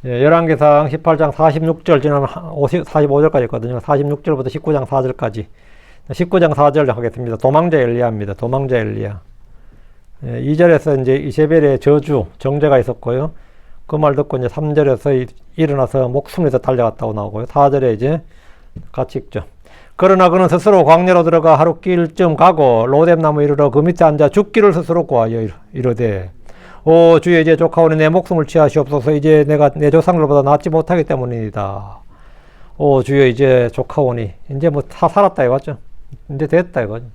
예, 열왕기상 18장 46절 지나면 45절까지 있거든요. 46절부터 19장 4절까지. 19장 4절 하겠습니다. 도망자 엘리야입니다. 도망자 엘리야. 예, 2절에서 이제 이세벨의 저주, 정죄가 있었고요. 그 말 듣고 이제 3절에서 일어나서 목숨에서 달려갔다고 나오고요. 4절에 이제 같이 읽죠. 그러나 그는 스스로 광야로 들어가 하루 길쯤 가고 로뎀나무 이르러 그 밑에 앉아 죽기를 스스로 구하여 이르되 오 주여 이제 조카오니 내 목숨을 취하시옵소서. 이제 내가 내 조상들보다 낫지 못하기 때문이다. 오 주여 이제 조카오니 이제 뭐 다 살았다 이거죠. 이제 됐다 이거죠.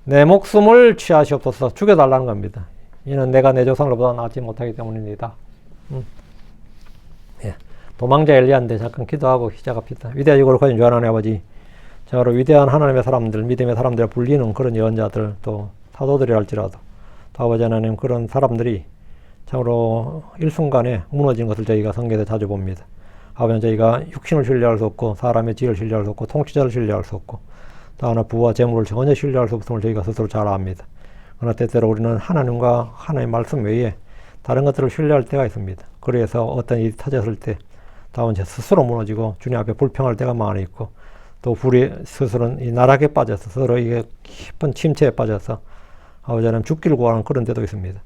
내 목숨을 취하시옵소서. 죽여달라는 겁니다. 이는 내가 내 조상들보다 낫지 못하기 때문입니다. 예. 도망자 엘리야인데 잠깐 기도하고 시작합시다. 위대하시고 거룩하신 주 하나님 아버지, 자로 위대한 하나님의 사람들, 믿음의 사람들 불리는 그런 예언자들, 또 사도들이 할지라도 또 아버지 하나님 그런 사람들이 참으로 일순간에 무너진 것을 저희가 성경에서 자주 봅니다. 아버지 저희가 육신을 신뢰할 수 없고 사람의 지혜를 신뢰할 수 없고 통치자를 신뢰할 수 없고 또 하나 부와 재물을 전혀 신뢰할 수 없음을 저희가 스스로 잘 압니다. 그러나 때때로 우리는 하나님과 하나님의 말씀 외에 다른 것들을 신뢰할 때가 있습니다. 그래서 어떤 일이 터졌을 때 다운 제 스스로 무너지고 주님 앞에 불평할 때가 많이 있고 또 우리 스스로는 이 나락에 빠져서 서로 이게 깊은 침체에 빠져서 아버지 하나님 죽기를 구하는 그런 때도 있습니다.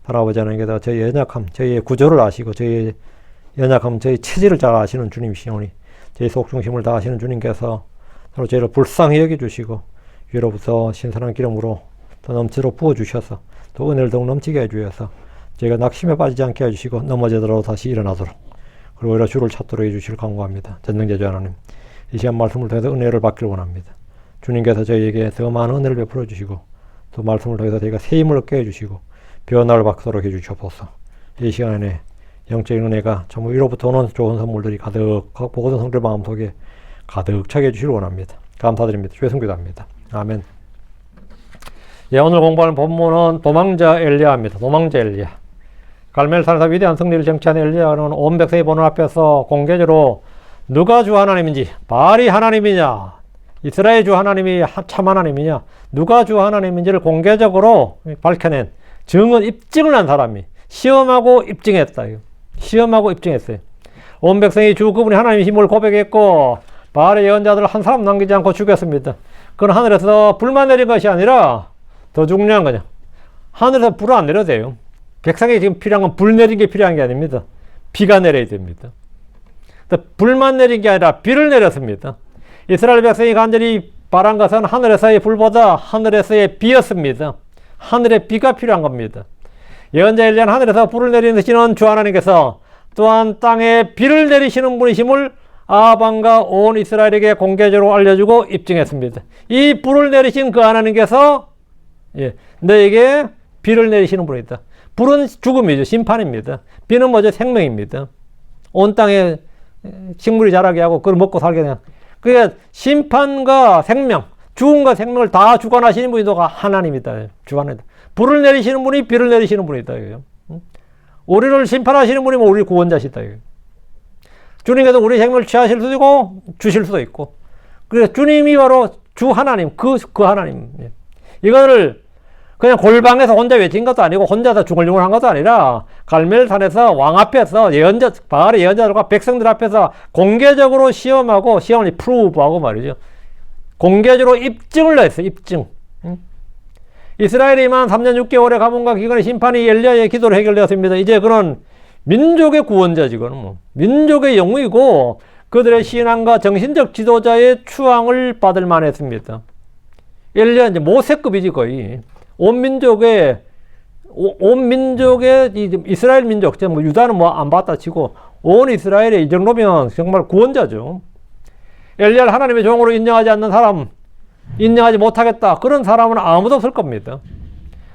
아버지 하나님께서 저희의 연약함, 저희의 구조를 아시고 저희의 연약함, 저희 체질을 잘 아시는 주님이시오니 저희 속중심을 다 아시는 주님께서 서로 저희를 불쌍히 여겨주시고 위로부터 신선한 기름으로 더 넘치도록 부어주셔서 또 은혜를 더욱 넘치게 해주셔서 저희가 낙심에 빠지지 않게 해주시고 넘어지더라도 다시 일어나도록 그리고 오히려 주를 찾도록 해주시길 간구합니다. 전능제주 하나님, 이 시간 말씀을 통해서 은혜를 받기를 원합니다. 주님께서 저희에게 더 많은 은혜를 베풀어 주시고 또 말씀을 통해서 저희가 새 힘을 얻게 해주시고 변화를 받도록 해주시옵소서. 이 시간에 영적인 은혜가 전부 위로부터 오는 좋은 선물들이 가득 모든 성들 마음속에 가득 차게 해주시길 원합니다. 감사드립니다. 주의 성기도합니다. 아멘. 예, 오늘 공부하는 본문은 도망자 엘리야입니다. 도망자 엘리야. 갈멜산에서 위대한 승리를 쟁취한 엘리야는 온 백성이 보는 앞에서 공개적으로 누가 주 하나님인지, 바알이 하나님이냐, 이스라엘 주 하나님이 참 하나님이냐, 누가 주 하나님인지를 공개적으로 밝혀낸 증언, 입증을 한 사람이 시험하고 입증했다. 시험하고 입증했어요. 온 백성이 주 그분이 하나님의 힘을 고백했고 바알의 예언자들을 한 사람 남기지 않고 죽였습니다. 그건 하늘에서 불만 내린 것이 아니라 더 중요한 거냐, 하늘에서 불을 안 내려도 돼요. 백성에 지금 필요한 건 불 내린 게 필요한 게 아닙니다. 비가 내려야 됩니다. 불만 내린 게 아니라 비를 내렸습니다. 이스라엘 백성이 간절히 바란 것은 하늘에서의 불보다 하늘에서의 비였습니다. 하늘의 비가 필요한 겁니다. 예언자 엘리야는 하늘에서 불을 내리시는 주 하나님께서 또한 땅에 비를 내리시는 분이심을 아합과 온 이스라엘에게 공개적으로 알려주고 입증했습니다. 이 불을 내리신 그 하나님께서 너에게 비를 내리시는 분이다. 불은 죽음이죠. 심판입니다. 비는 뭐죠? 생명입니다. 온 땅에 식물이 자라게 하고 그걸 먹고 살게 되는. 그러니까 심판과 생명, 죽음과 생명을 다 주관하시는 분이 누가 하나님이다. 주관이다. 불을 내리시는 분이 비를 내리시는 분이다. 우리를 심판하시는 분이 우리 구원자시다. 주님께서 우리 생명을 취하실 수도 있고 주실 수도 있고. 그래서 주님이 바로 주 하나님, 그 하나님. 이거를 그냥 골방에서 혼자 외친 것도 아니고 혼자서 중얼중얼 한 것도 아니라 갈멜산에서 왕 앞에서 바알의 예언자들과 백성들 앞에서 공개적으로 시험을 프루브하고 말이죠. 공개적으로 입증을 했어요. 입증. 이스라엘이 만 3년 6개월의 가문과 기근의 심판이 엘리야의 기도로 해결되었습니다. 이제 그는 민족의 구원자지. 그는 뭐 민족의 영웅이고 그들의 신앙과 정신적 지도자의 추앙을 받을 만했습니다. 엘리야 이제 모세급이지 거의. 온 민족의 이스라엘 민족, 뭐 유다는 뭐 안 받다 치고 온 이스라엘의 이 정도면 정말 구원자죠. 엘리야를 하나님의 종으로 인정하지 않는 사람, 인정하지 못하겠다. 그런 사람은 아무도 없을 겁니다.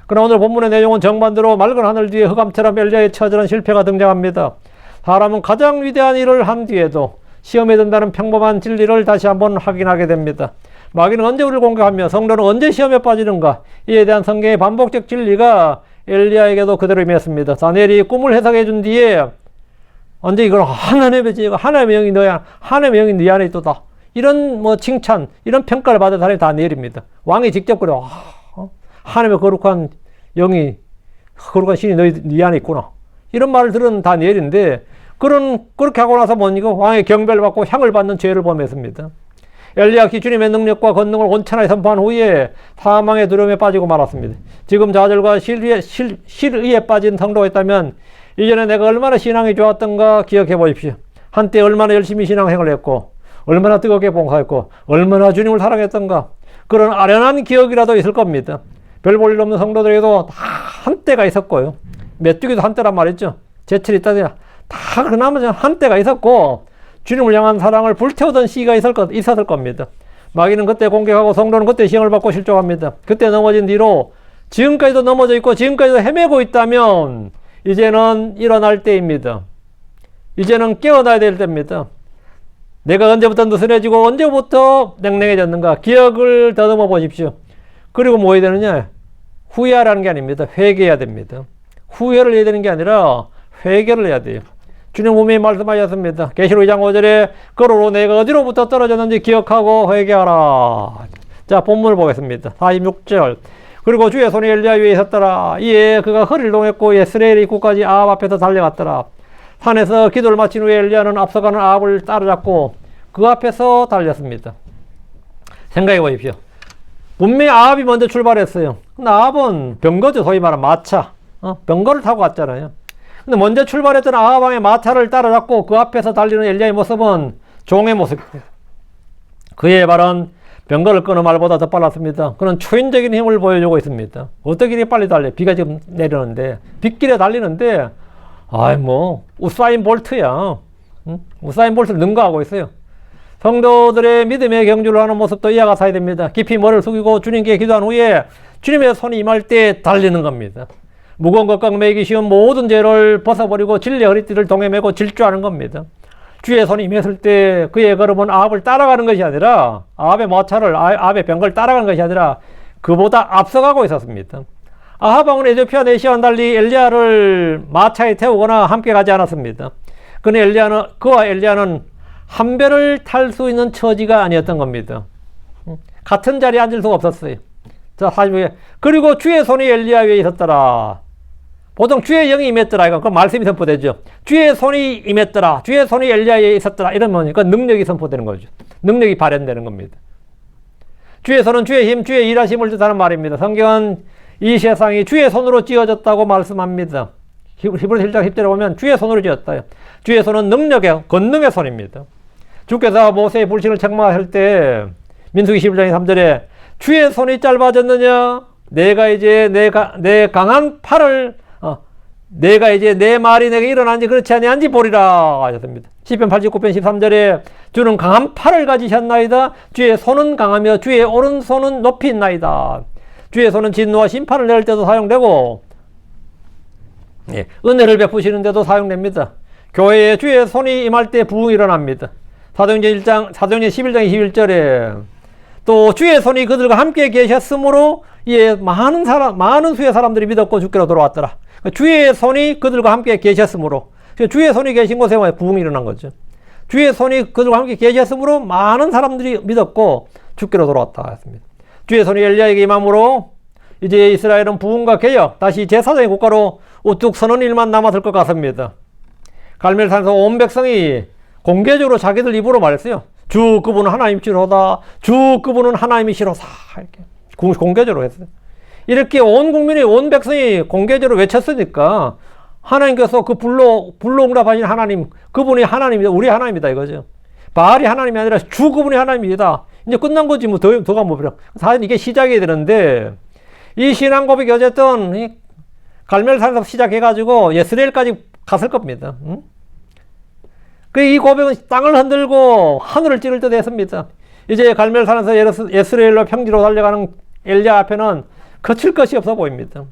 그러나 오늘 본문의 내용은 정반대로 맑은 하늘 뒤에 흑암처럼 엘리야의 처절한 실패가 등장합니다. 사람은 가장 위대한 일을 한 뒤에도 시험에 든다는 평범한 진리를 다시 한번 확인하게 됩니다. 마귀는 언제 우리를 공격하며 성도는 언제 시험에 빠지는가, 이에 대한 성경의 반복적 진리가 엘리야에게도 그대로 임했습니다. 다니엘이 꿈을 해석해 준 뒤에 언제 이걸 하나님의 영이 너야, 하나님의 영이 네 안에 있도다, 이런 뭐 칭찬, 이런 평가를 받은 사람이 다니엘입니다. 왕이 직접 그래, 하나님의 거룩한 영이, 거룩한 신이 네 안에 있구나, 이런 말을 들은 다니엘인데 그렇게 하고 나서 이거 왕의 경배를 받고 향을 받는 죄를 범했습니다. 엘리야 주님의 능력과 권능을 온천하게 선포한 후에 사망의 두려움에 빠지고 말았습니다. 지금 좌절과 실의에 빠진 성도가 있다면 이전에 내가 얼마나 신앙이 좋았던가 기억해 보십시오. 한때 얼마나 열심히 신앙생활을 했고 얼마나 뜨겁게 봉사했고 얼마나 주님을 사랑했던가 그런 아련한 기억이라도 있을 겁니다. 별 볼 일 없는 성도들에게도 다 한때가 있었고요. 메뚜기도 한때란 말이죠. 제철이 있다더니 다 그나마 한때가 있었고 주님을 향한 사랑을 불태우던 시기가 있었을 겁니다. 마귀는 그때 공격하고 성도는 그때 시험을 받고 실족합니다. 그때 넘어진 뒤로 지금까지도 넘어져 있고 지금까지도 헤매고 있다면 이제는 일어날 때입니다. 이제는 깨어나야 될 때입니다. 내가 언제부터 느슨해지고 언제부터 냉랭해졌는가 기억을 더듬어 보십시오. 그리고 뭐 해야 되느냐? 후회하라는 게 아닙니다. 회개해야 됩니다. 후회를 해야 되는 게 아니라 회개를 해야 돼요. 주님 분명히 말씀하셨습니다. 계시록 2장 5절에 그러므로 내가 어디로부터 떨어졌는지 기억하고 회개하라. 자, 본문을 보겠습니다. 46절. 그리고 주의 손이 엘리야 위에 있었더라. 이에 그가 허리를 동했고 이스라엘 입구까지 아합 앞에서 달려갔더라. 산에서 기도를 마친 후에 엘리야는 앞서가는 아합을 따라잡고 그 앞에서 달렸습니다. 생각해 보십시오. 분명히 아합이 먼저 출발했어요. 근데 아합은 병거죠. 소위 말하는 마차. 병거를 타고 갔잖아요. 근데 먼저 출발했던 아합 왕의 마차를 따라잡고 그 앞에서 달리는 엘리야의 모습은 종의 모습입니다. 그의 발은 병거를 끄는 말보다 더 빨랐습니다. 그는 초인적인 힘을 보여주고 있습니다. 어떻게 이렇게 빨리 달려? 비가 지금 내리는데 빗길에 달리는데 우사인 볼트야. 우사인 볼트를 능가하고 있어요. 성도들의 믿음의 경주를 하는 모습도 이와 같아야 됩니다. 깊이 머리를 숙이고 주님께 기도한 후에 주님의 손이 임할 때 달리는 겁니다. 무거운 것과 매기 쉬운 모든 죄를 벗어버리고 진리의 허리띠를 동에 메고 질주하는 겁니다. 주의 손이 임했을 때 그의 걸음은 아합을 따라가는 것이 아니라 아합의 마차를 아합의 병거를 따라가는 것이 아니라 그보다 앞서가고 있었습니다. 아합 왕은 에티오피아 내시와는 달리 엘리야를 마차에 태우거나 함께 가지 않았습니다. 그와 엘리야는 한 배를 탈 수 있는 처지가 아니었던 겁니다. 같은 자리에 앉을 수가 없었어요. 자, 40에 그리고 주의 손이 엘리야 위에 있었더라. 보통 주의 영이 임했더라. 이거 그 말씀이 선포되죠. 주의 손이 임했더라. 주의 손이 엘리야에 있었더라. 이러면 그 능력이 선포되는 거죠. 능력이 발현되는 겁니다. 주의 손은 주의 힘, 주의 일하심을 뜻하는 말입니다. 성경은 이 세상이 주의 손으로 지어졌다고 말씀합니다. 히브리서 1장 10절에 보면 주의 손으로 지었다. 주의 손은 능력의, 권능의 손입니다. 주께서 모세의 불신을 책망하실 때 민수기 11장 3절에 주의 손이 짧아졌느냐? 내가 이제 내 강한 팔을 내가 이제 내 말이 내게 일어난지 그렇지 아니한지 보리라 하셨습니다. 시편 89편 13절에 주는 강한 팔을 가지셨나이다. 주의 손은 강하며 주의 오른손은 높이 있나이다. 주의 손은 진노와 심판을 내릴 때도 사용되고 은혜를 베푸시는 데도 사용됩니다. 교회에 주의 손이 임할 때 부흥이 일어납니다. 사도행전 11장 21절에 또 주의 손이 그들과 함께 계셨으므로 많은 수의 사람들이 믿었고 주께로 돌아왔더라. 주의 손이 그들과 함께 계셨으므로 주의 손이 계신 곳에 부흥이 일어난 거죠. 주의 손이 그들과 함께 계셨으므로 많은 사람들이 믿었고 주께로 돌아왔다 했습니다. 주의 손이 엘리야에게 임함으로 이제 이스라엘은 부흥과 개혁, 다시 제사장의 국가로 우뚝 서는 일만 남았을 것 같습니다. 갈멜산에서 온 백성이 공개적으로 자기들 입으로 말했어요. 주 그분은 하나님이시로다. 주 그분은 하나님이시로다. 이렇게 공개적으로 했어요. 이렇게 온 국민이 온 백성이 공개적으로 외쳤으니까 하나님께서 그 불로 응답하신 하나님, 그분이 하나님이다. 우리 하나님이다 이거죠. 바알이 하나님이 아니라 주 그분이 하나님이다. 이제 끝난 거지 뭐 더가 뭐 필요. 사실 이게 시작이 되는데 이 신앙 고백이 어쨌든 갈멜산에서 시작해가지고 예스레엘까지 갔을 겁니다. 이 고백은 땅을 흔들고 하늘을 찌를 듯 했습니다. 이제 갈멜산에서 예스레엘로 평지로 달려가는 엘리야 앞에는 거칠 것이 없어 보입니다.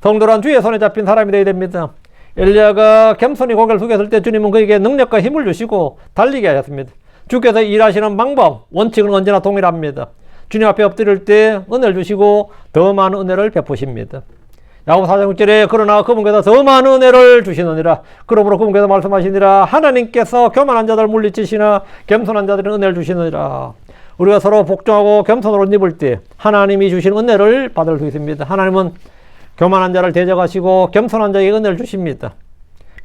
성도란 주의 손에 잡힌 사람이 되어야 됩니다. 엘리야가 겸손히 고개를 숙였을 때 주님은 그에게 능력과 힘을 주시고 달리게 하셨습니다. 주께서 일하시는 방법, 원칙은 언제나 동일합니다. 주님 앞에 엎드릴 때 은혜를 주시고 더 많은 은혜를 베푸십니다. 야고보서 4장 6절에 그러나 그분께서 더 많은 은혜를 주시느니라. 그러므로 그분께서 말씀하시니라. 하나님께서 교만한 자들 물리치시나 겸손한 자들은 은혜를 주시느니라. 우리가 서로 복종하고 겸손으로 옷 입을 때 하나님이 주신 은혜를 받을 수 있습니다. 하나님은 교만한 자를 대적하시고 겸손한 자에게 은혜를 주십니다.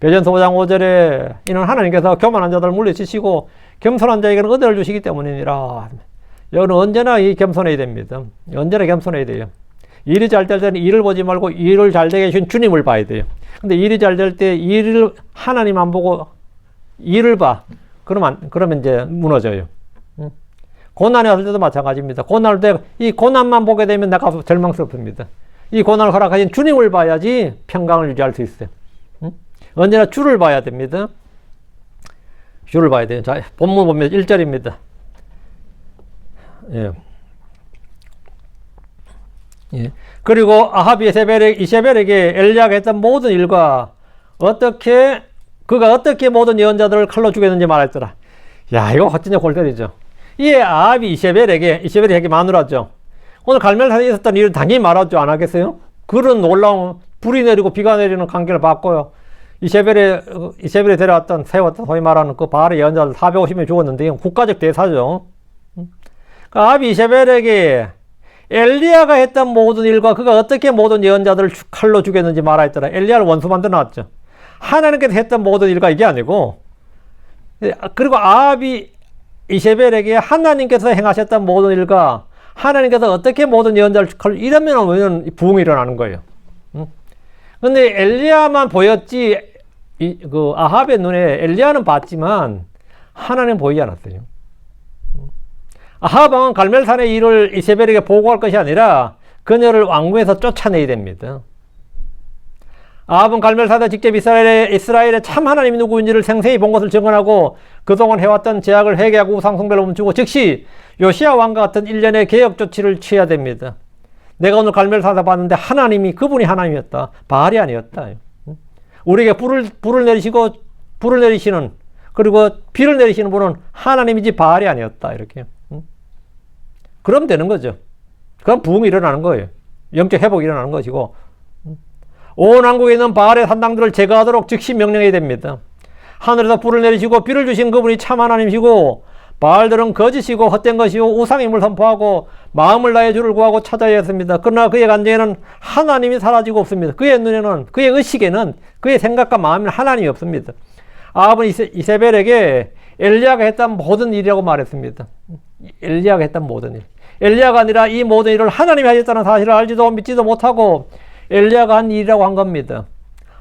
베전서 5장 5절에 이는 하나님께서 교만한 자들을 물리치시고 겸손한 자에게는 은혜를 주시기 때문이니라. 여러분 언제나 이 겸손해야 됩니다. 언제나 겸손해야 돼요. 일이 잘 될 때는 일을 보지 말고 일을 잘 되게 해주신 주님을 봐야 돼요. 근데 일이 잘 될 때 일을 하나님 안 보고 일을 봐. 그러면 이제 무너져요. 고난이 왔을 때도 마찬가지입니다. 고난을 때 이 고난만 보게 되면 내가 절망스럽습니다. 이 고난을 허락하신 주님을 봐야지 평강을 유지할 수 있어요. 언제나 주를 봐야 됩니다. 주를 봐야 돼요. 자, 본문 보면 1절입니다. 예. 예. 그리고 아합이 이세벨에게 엘리야가 했던 모든 일과 그가 어떻게 모든 예언자들을 칼로 죽였는지 말했더라. 야, 이거 진짜 골때리죠. 이에 아합이 이세벨이 자기 마누라죠. 오늘 갈멜산에 있었던 일은 당연히 말하지 않았겠어요? 그런 놀라운 불이 내리고 비가 내리는 관계를 봤고요. 이세벨이 세웠던 소위 말하는 그 바알의 예언자들 450명이 죽었는데 국가적 대사죠. 그 아합이 이세벨에게 엘리야가 했던 모든 일과 그가 어떻게 모든 예언자들을 칼로 죽였는지 말하였더라. 엘리야를 원수 만들어 놨죠. 하나님께서 했던 모든 일과 이게 아니고, 그리고 아합이 이세벨에게 하나님께서 행하셨던 모든 일과 하나님께서 어떻게 모든 예언자를 칼로 이러면 부흥이 일어나는 거예요. 근데 엘리야만 보였지, 그 아합의 눈에 엘리야는 봤지만 하나님은 보이지 않았어요. 아합 왕은 갈멜산의 일을 이세벨에게 보고할 것이 아니라 그녀를 왕궁에서 쫓아내야 됩니다. 아합은 갈멜산에 직접 이스라엘의 참 하나님이 누구인지를 생생히 본 것을 증언하고 그동안 해왔던 제약을 회개하고 우상숭배를 멈추고 즉시 요시야 왕과 같은 일련의 개혁 조치를 취해야 됩니다. 내가 오늘 갈멜산에서 봤는데 그분이 하나님이었다. 바알이 아니었다. 우리에게 불을 내리시는 그리고 비를 내리시는 분은 하나님이지 바알이 아니었다. 이렇게. 그럼 되는 거죠. 그럼 부흥이 일어나는 거예요. 영적 회복이 일어나는 것이고, 온 왕국에 있는 바알의 산당들을 제거하도록 즉시 명령해야 됩니다. 하늘에서 불을 내리시고 비를 주신 그분이 참 하나님이시고 바알들은 거짓이고 헛된 것이고 우상임을 선포하고 마음을 다해 주를 구하고 찾아야 했습니다. 그러나 그의 간증에는 하나님이 사라지고 없습니다. 그의 눈에는, 그의 의식에는, 그의 생각과 마음에는 하나님이 없습니다. 아합은 이세벨에게 엘리야가 했던 모든 일이라고 말했습니다. 엘리야가 했던 모든 일. 엘리야가 아니라 이 모든 일을 하나님이 하셨다는 사실을 알지도 믿지도 못하고 엘리야가 한 일이라고 한 겁니다.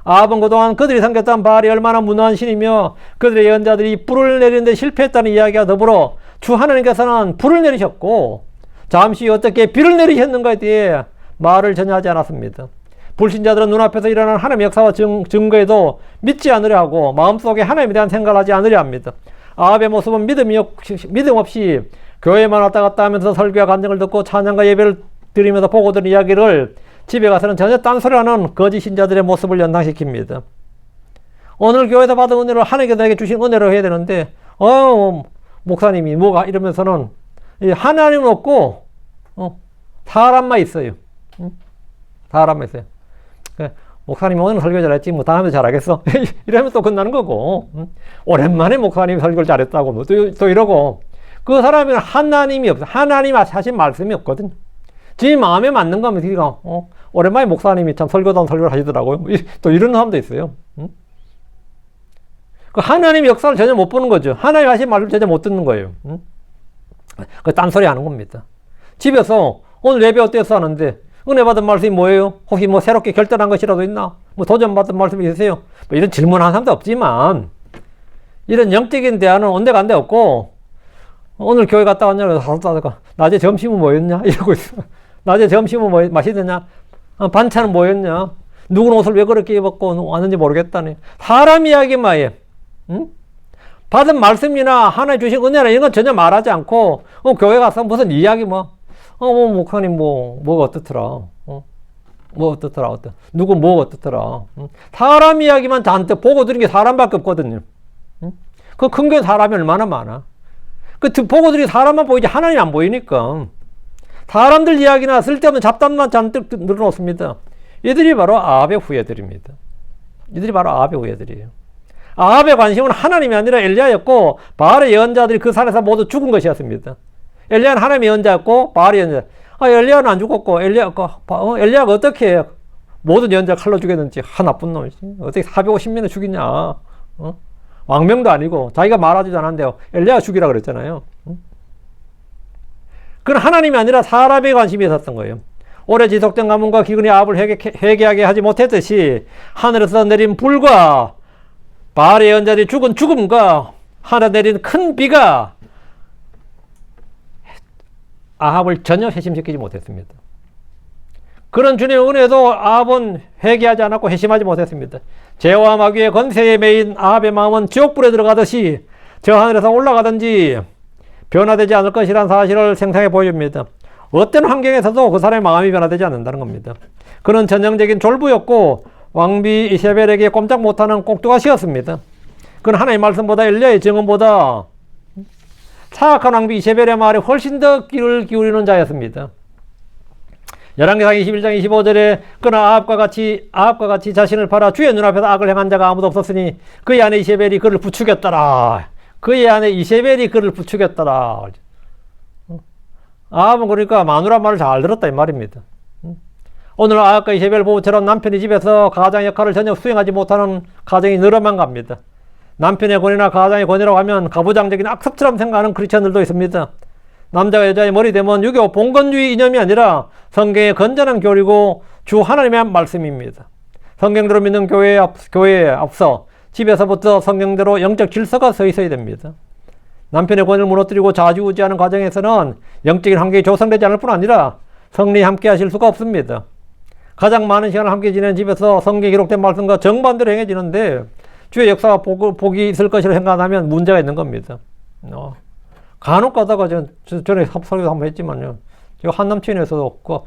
아합은 그동안 그들이 섬겼던 바알이 얼마나 무너한 신이며 그들의 예언자들이 불을 내리는데 실패했다는 이야기와 더불어 주 하나님께서는 불을 내리셨고 잠시 어떻게 비를 내리셨는가에 대해 말을 전혀 하지 않았습니다. 불신자들은 눈앞에서 일어난 하나님의 역사와 증거에도 믿지 않으려 하고 마음속에 하나님에 대한 생각을 하지 않으려 합니다. 아합의 모습은 믿음 없이 교회만 왔다 갔다 하면서 설교와 간증을 듣고 찬양과 예배를 드리면서 보고 들은 이야기를 집에 가서는 전혀 딴소리하는 거짓 신자들의 모습을 연상시킵니다. 오늘 교회에서 받은 은혜를 하나님께서 내게 주신 은혜로 해야 되는데 목사님이 뭐가 이러면서는 하나님은 없고 사람만 있어요. 사람만 있어요. 목사님이 오늘 설교 잘했지 뭐 다음에 잘하겠어 이러면 또 끝나는 거고, 오랜만에 목사님이 설교를 잘했다고 뭐 또 이러고, 그 사람은 하나님이 없어. 하나님 하신 말씀이 없거든. 지 마음에 맞는 거면 그니까 오랜만에 목사님이 참 설교다운 설교를 하시더라고요. 또 이런 사람도 있어요. 그 하나님 역사를 전혀 못 보는 거죠. 하나님 하신 말을 전혀 못 듣는 거예요. 그 딴소리 하는 겁니다. 집에서 오늘 예배 어땠어 하는데 은혜 받은 말씀이 뭐예요? 혹시 뭐 새롭게 결단한 것이라도 있나? 뭐 도전 받은 말씀이 있으세요? 뭐 이런 질문하는 사람도 없지만 이런 영적인 대화는 온데간데 없고, 오늘 교회 갔다 왔냐고 낮에 점심은 뭐였냐? 이러고 있어. 낮에 점심은 뭐 맛있느냐? 반찬은 뭐였냐? 누구는 옷을 왜 그렇게 입었고 왔는지 모르겠다니. 사람 이야기만 해. 응? 받은 말씀이나 하나님 주신 은혜나 이런 건 전혀 말하지 않고 교회 가서 무슨 이야기 목사님 뭐가 어떻더라. 뭐 어떻더라. 누구 뭐가 어떻더라. 사람 이야기만 잔뜩 보고 들은 게 사람밖에 없거든요. 그 큰 게 사람이 얼마나 많아. 보고 들이 사람만 보이지 하나님이 안 보이니까 사람들 이야기나 쓸데없는 잡담만 잔뜩 늘어놓습니다. 이들이 바로 아합의 후예들입니다. 이들이 바로 아합의 후예들이에요. 아합의 관심은 하나님이 아니라 엘리야였고 바알의 예언자들이 그 산에서 모두 죽은 것이었습니다. 엘리야는 하나님의 예언자였고 바알의 예언자. 엘리야는 안 죽었고 엘리야가 어떻게 해요? 모든 예언자를 칼로 죽였는지, 나쁜 놈. 어떻게 450명을 죽이냐. 왕명도 아니고, 자기가 말하지도 않았는데요. 엘리야가 죽이라 그랬잖아요. 그건 하나님이 아니라 사람의 관심이 있었던 거예요. 오래 지속된 가뭄과 기근이 아합을 회개하게 하지 못했듯이, 하늘에서 내린 불과 바알의 예언자들이 죽은 죽음과 하늘에 내린 큰 비가 아합을 전혀 회심시키지 못했습니다. 그런 주님의 은혜도 아합은 회개하지 않았고 회심하지 못했습니다. 죄와 마귀의 권세에 매인 아합의 마음은 지옥불에 들어가듯이 저 하늘에서 올라가든지 변화되지 않을 것이라는 사실을 생생히 보여줍니다. 어떤 환경에서도 그 사람의 마음이 변화되지 않는다는 겁니다. 그는 전형적인 졸부였고 왕비 이세벨에게 꼼짝 못하는 꼭두가시였습니다. 그는 하나님의 말씀보다 엘리야의 증언보다 사악한 왕비 이세벨의 말에 훨씬 더 귀를 기울이는 자였습니다. 열왕기상 21장 25절에 그는 아합과 같이 자신을 팔아 주의 눈앞에서 악을 행한 자가 아무도 없었으니 그의 아내 이세벨이 그를 부추겼더라. 그의 아내 이세벨이 그를 부추겼더라. 아합은 그러니까 마누라 말을 잘 들었다 이 말입니다. 오늘 아합과 이세벨 부부처럼 남편이 집에서 가장 역할을 전혀 수행하지 못하는 가정이 늘어만 갑니다. 남편의 권위나 가장의 권위라고 하면 가부장적인 악습처럼 생각하는 크리스천들도 있습니다. 남자가 여자의 머리 되면 유교 봉건주의 이념이 아니라 성경의 건전한 교리고 주 하나님의 말씀입니다. 성경대로 믿는 교회에 앞서 집에서부터 성경대로 영적 질서가 서 있어야 됩니다. 남편의 권위를 무너뜨리고 좌지우지하는 과정에서는 영적인 환경이 조성되지 않을 뿐 아니라 성령이 함께 하실 수가 없습니다. 가장 많은 시간을 함께 지내는 집에서 성경에 기록된 말씀과 정반대로 행해지는데 주의 역사가 복이 있을 것이라 생각하면 문제가 있는 겁니다. 간혹 가다가 전에 설교도 한번 했지만요. 제가 한남천에서도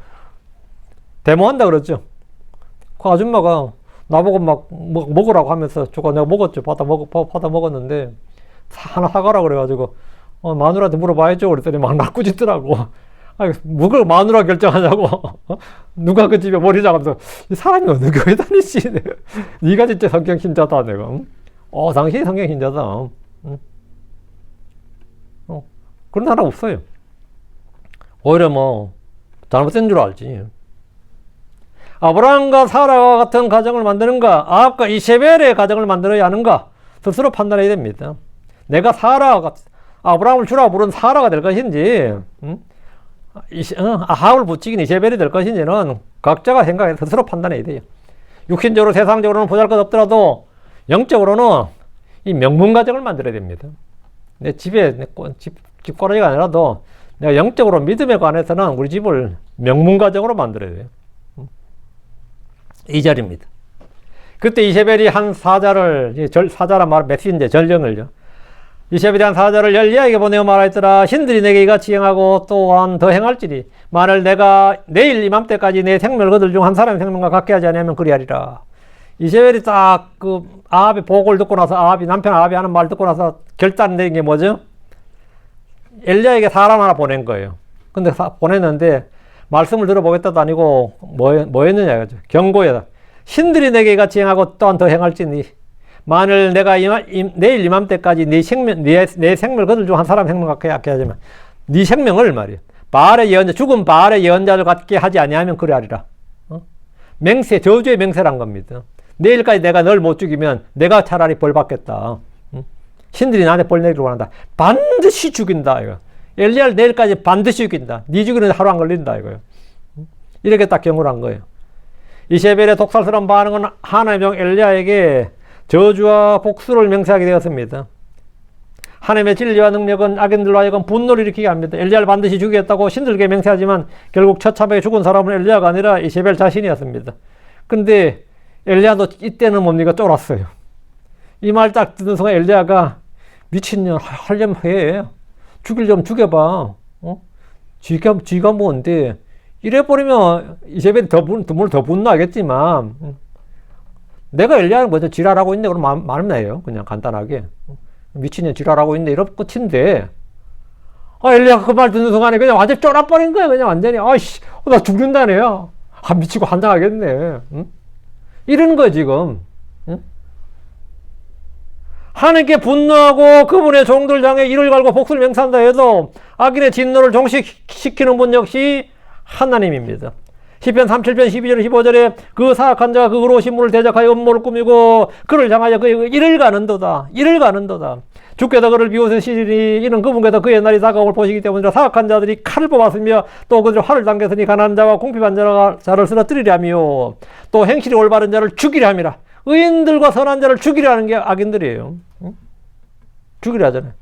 데모한다 그랬죠. 그 아줌마가 나보고 막 먹으라고 하면서 내가 먹었죠. 받아 먹었는데 하나 사가라 그래가지고 마누라한테 물어봐야죠. 그랬더니 막 낙구짓더라고. 묵을 마누라 결정하냐고. 누가 그 집에 머리 잡으면서 이 사람이 어느 교회 다니지? 네가 진짜 성경 신자다 내가. 당신이 성경 신자다. 그런 사람 없어요. 오히려 잘못된 줄 알지. 아브라함과 사라와 같은 가정을 만드는가, 아합과 이세벨의 가정을 만들어야 하는가 스스로 판단해야 됩니다. 내가 아브라함을 주라고 부른 사라가 될 것인지, 아합을 부추긴 이세벨이 될 것인지는 각자가 생각해서 스스로 판단해야 돼요. 육신적으로 세상적으로는 보잘것없더라도 영적으로는 이 명문 가정을 만들어야 됩니다. 내 집에 집꼬라지가 아니라도 내가 영적으로 믿음에 관해서는 우리 집을 명문 가정으로 만들어야 돼요. 2절입니다. 그때 이세벨이 한 사자란 말 메신저 전령을요. 이세벨이 한 사자를 엘리야에게 보내어 말하였더라. 신들이 내게 이같이 행하고 또한 더 행할지니 만일 내가 내일 이맘때까지 내 생명을 그들 중 한 사람의 생명과 같게 하지 않으면 그리하리라. 이세벨이 딱 아합의 보고를 듣고 나서 남편 아합이 하는 말 듣고 나서 결단된 게 뭐죠? 엘리야에게 사람 하나 보낸 거예요. 근데 보냈는데 말씀을 들어보겠다도 아니고 뭐 했느냐 이거죠. 경고에다 신들이 내게 같이 행하고 또한 더 행할지니 만일 내가 내일 이맘때까지 내 생명을 그들 중 한 사람 생명 갖게 하지만 네 생명을 말이야 죽은 바알의 예언자를 갖게 하지 아니하면 그리하리라. 맹세, 저주의 맹세란 겁니다. 내일까지 내가 널 못 죽이면 내가 차라리 벌 받겠다. 신들이 나한테 벌 내기를 원한다. 반드시 죽인다 이거. 엘리야를 내일까지 반드시 죽인다. 네 죽이는 하루 안 걸린다 이거요. 이렇게 딱 경고를 한 거예요. 이세벨의 독살스러운 반응은 하나님의 종 엘리야에게 저주와 복수를 맹세하게 되었습니다. 하나님의 진리와 능력은 악인들로 하여금 분노를 일으키게 합니다. 엘리야를 반드시 죽이겠다고 신들에게 맹세하지만 결국 처참하게 죽은 사람은 엘리야가 아니라 이세벨 자신이었습니다. 근데 엘리야도 이때는 뭡니까? 쫄았어요. 이 말 딱 듣는 순간 엘리야가 미친년 하려면 해. 죽이려면 죽여봐. 쥐가 뭔데. 이래버리면 이세벨이 더 분노하겠지만 내가 엘리야는 먼저 지랄하고 있네 그럼 말면 해요. 그냥 간단하게. 미친년 지랄하고 있네 이런 끝인데 엘리야가 그 말 듣는 순간에 그냥 완전 쫄아버린 거야. 그냥 완전히 나 죽는다네요. 미치고 환장하겠네. 응? 이러는 거야 지금. 응? 하나님께 분노하고 그분의 종들 향해 이를 갈고 복수를 맹세한다 해도 악인의 진노를 종식시키는 분 역시 하나님입니다. 시편 37편 12절 15절에 그 사악한 자가 그 의로우신 분을 대적하여 음모를 꾸미고 그를 향하여 그 이를 가는도다. 이를 가는도다. 주께서 그를 비웃으시니 이는 그분께서 그의 날이 다가올 보시기 때문이라. 사악한 자들이 칼을 뽑았으며 또 그들이 활을 당겼으니 가난한 자와 궁핍한 자를 쓰러뜨리려 하며 또 행실이 올바른 자를 죽이려 함이라. 의인들과 선한 자를 죽이려 하는 게 악인들이에요. 죽이려 하잖아요.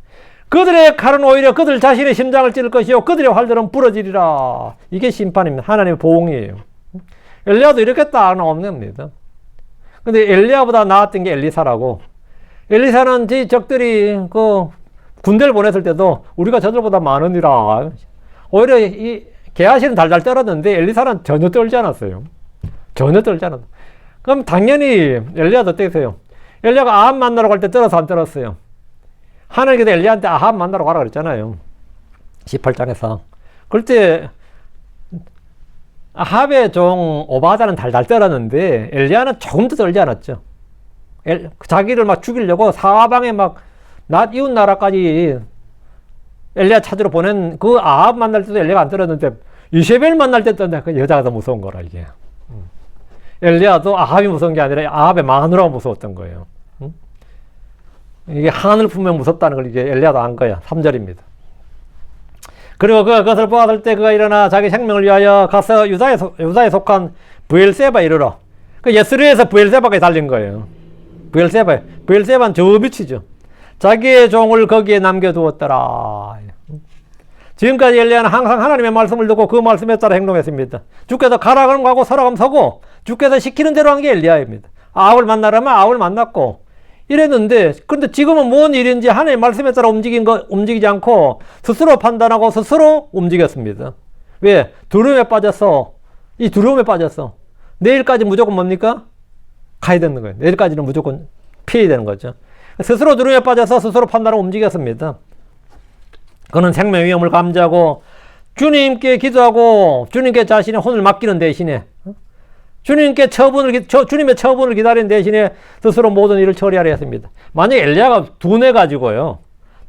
그들의 칼은 오히려 그들 자신의 심장을 찌를 것이요 그들의 활들은 부러지리라. 이게 심판입니다. 하나님의 보응이에요. 엘리야도 이렇게 딱 나오는 겁니다. 근데 엘리야보다 나았던 게 엘리사라고. 엘리사는 지 적들이 그 군대를 보냈을 때도 우리가 저들보다 많으니라. 오히려 이 게하시는 달달 떨었는데 엘리사는 전혀 떨지 않았어요. 전혀 떨지 않았어요. 그럼 당연히 엘리야도 어땠어요? 엘리야가 아합 만나러 갈 때 떨어서 안 떨었어요? 하나님께서 엘리야한테 아합 만나러 가라 그랬잖아요. 18장에서. 그럴 때 아합의 종 오바다는 달달 떨었는데 엘리야는 조금도 떨지 않았죠. 자기를 막 죽이려고 사방에 막 이웃 나라까지 엘리야 찾으러 보낸 그 아합 만날 때도 엘리야가 안 떨었는데 이세벨 만날 때 떴네. 그 여자가 더 무서운 거라 이게. 엘리야도 아합이 무서운 게 아니라 아합의 마누라가 무서웠던 거예요. 이게 하늘 품에 무섭다는 걸 이제 엘리야도 안 거야. 3절입니다. 그리고 그가 그것을 보았을 때 그가 일어나 자기 생명을 위하여 가서 유다에 속한 브엘세바에 이르러. 그 예스르에서 브엘세바까지 달린 거예요. 브엘세바는 저 밑이죠. 자기의 종을 거기에 남겨두었더라. 지금까지 엘리야는 항상 하나님의 말씀을 듣고 그 말씀에 따라 행동했습니다. 주께서 가라면 가고 서라면 서고 주께서 시키는 대로 한 게 엘리야입니다. 아합을 만나라면 아합을 만났고 이랬는데, 근데 지금은 뭔 일인지 하나님의 말씀에 따라 움직이지 않고 스스로 판단하고 스스로 움직였습니다. 왜? 두려움에 빠졌어. 이 두려움에 빠졌어. 내일까지 무조건 뭡니까? 가야 되는 거예요. 내일까지는 무조건 피해야 되는 거죠. 스스로 두려움에 빠져서 스스로 판단하고 움직였습니다. 그는 생명 위험을 감지하고 주님께 기도하고 주님께 자신의 혼을 맡기는 대신에 주님의 처분을 기다리는 대신에 스스로 모든 일을 처리하려 했습니다. 만약에 엘리야가 둔해 가지고요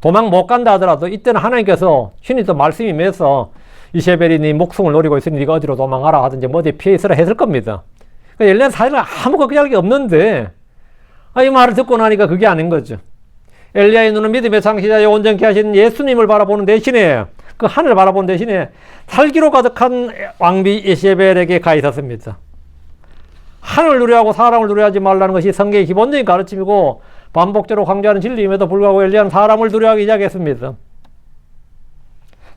도망 못 간다 하더라도 이때는 하나님께서 신이 또 말씀이 임해서 이세벨이 네 목숨을 노리고 있으니 네가 어디로 도망가라 하든지 뭐 어디 피해 있으라 했을 겁니다. 그러니까 엘리야는 사실은 아무 걱정할 게 없는데 이 말을 듣고 나니까 그게 아닌 거죠. 엘리야의 눈은 믿음의 창시자여 온전케 하신 예수님을 바라보는 대신에 그 하늘을 바라보는 대신에 살기로 가득한 왕비 이세벨에게 가 있었습니다. 하늘을 누려하고 사람을 누려하지 말라는 것이 성경의 기본적인 가르침이고 반복적으로 강조하는 진리임에도 불구하고 엘리야는 사람을 두려워하기 시작했습니다.